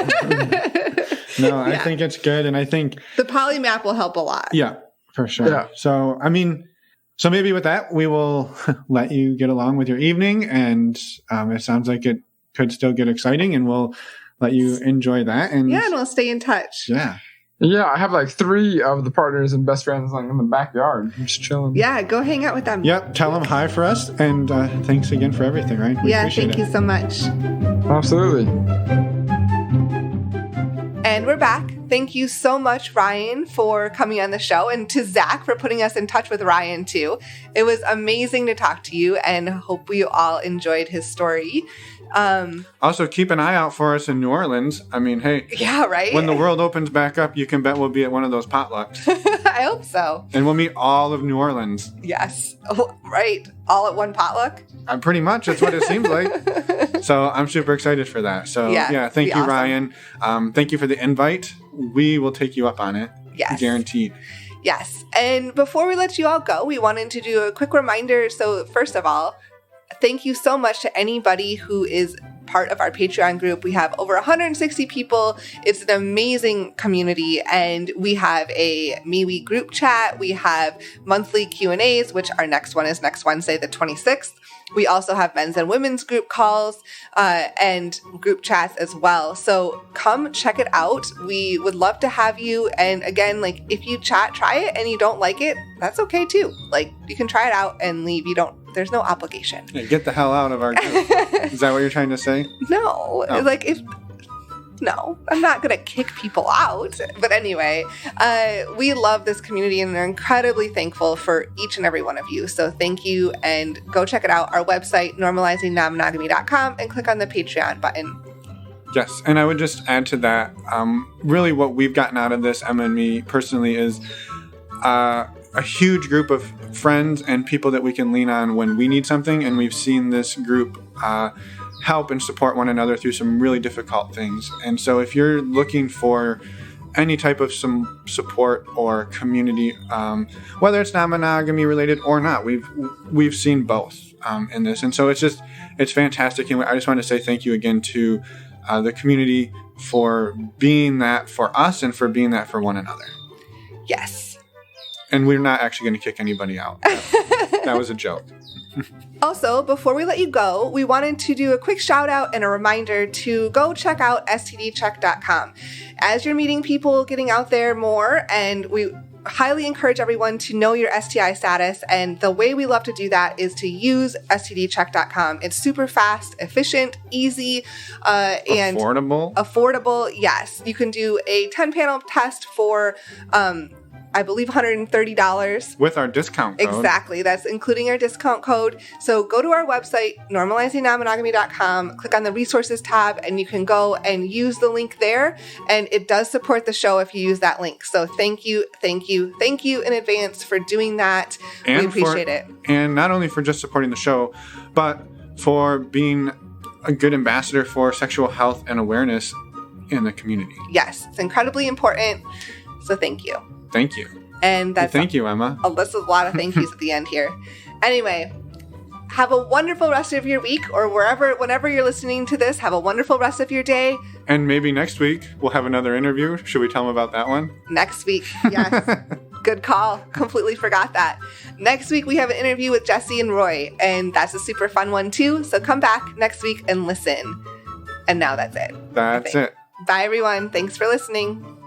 No, I think it's good. And I think the polymap will help a lot. Yeah, for sure. Yeah. So, so maybe with that, we will let you get along with your evening. And it sounds like it could still get exciting and we'll let you enjoy that. And we'll stay in touch. Yeah. Yeah, I have like 3 of the partners and best friends like in the backyard. I'm just chilling. Yeah, go hang out with them. Yep, tell them hi for us. And thanks again for everything, right? Thank you so much. Absolutely. And we're back. thank you so much, Ryan, for coming on the show, and to Zach for putting us in touch with Ryan, too. It was amazing to talk to you, and hope we all enjoyed his story. Also, keep an eye out for us in New Orleans. I mean, hey. Yeah, right? When the world opens back up, you can bet we'll be at one of those potlucks. I hope so. And we'll meet all of New Orleans. Yes. Oh, right. All at one potluck? Pretty much. That's what it seems like. So I'm super excited for that. So, yeah thank you, awesome. Ryan. Thank you for the invite. We will take you up on it. Yes. Guaranteed. Yes. And before we let you all go, we wanted to do a quick reminder. So, first of all, thank you so much to anybody who is part of our Patreon group. We have over 160 people. It's an amazing community, and we have a MeWe group chat. We have monthly Q&As, which our next one is next Wednesday, the 26th. We also have men's and women's group calls and group chats as well. So come check it out. We would love to have you. And again, like, if you try it and you don't like it, that's okay too. Like, you can try it out and leave. There's no obligation. Yeah, get the hell out of our group. Is that what you're trying to say? No. Oh. No, I'm not going to kick people out. But anyway, we love this community and are incredibly thankful for each and every one of you. So thank you, and go check it out. Our website, normalizingnonmonogamy.com, and click on the Patreon button. Yes, and I would just add to that, really what we've gotten out of this, Emma and me personally, is a huge group of friends and people that we can lean on when we need something. And we've seen this group help and support one another through some really difficult things. And so if you're looking for any type of some support or community, whether it's non-monogamy related or not, we've seen both in this. And so it's fantastic. And I just want to say thank you again to the community for being that for us and for being that for one another. Yes. And we're not actually going to kick anybody out. That was a joke. Also, before we let you go, we wanted to do a quick shout out and a reminder to go check out stdcheck.com. As you're meeting people, getting out there more, and we highly encourage everyone to know your STI status. And the way we love to do that is to use stdcheck.com. It's super fast, efficient, easy, and affordable. Yes. You can do a 10-panel test for, I believe $130. With our discount code. Exactly. That's including our discount code. So go to our website, normalizingnonmonogamy.com, click on the resources tab, and you can go and use the link there. And it does support the show if you use that link. So thank you in advance for doing that. We appreciate it. And not only for just supporting the show, but for being a good ambassador for sexual health and awareness in the community. Yes, it's incredibly important. So thank you. Thank you. And that's thank you, Emma. That's a lot of thank yous at the end here. Anyway, have a wonderful rest of your week, or whenever you're listening to this, have a wonderful rest of your day. And maybe next week we'll have another interview. Should we tell them about that one? Next week, yes. Good call. Completely forgot that. Next week we have an interview with Jesse and Roy, and that's a super fun one too. So come back next week and listen. And now that's it. That's it. Bye, everyone. Thanks for listening.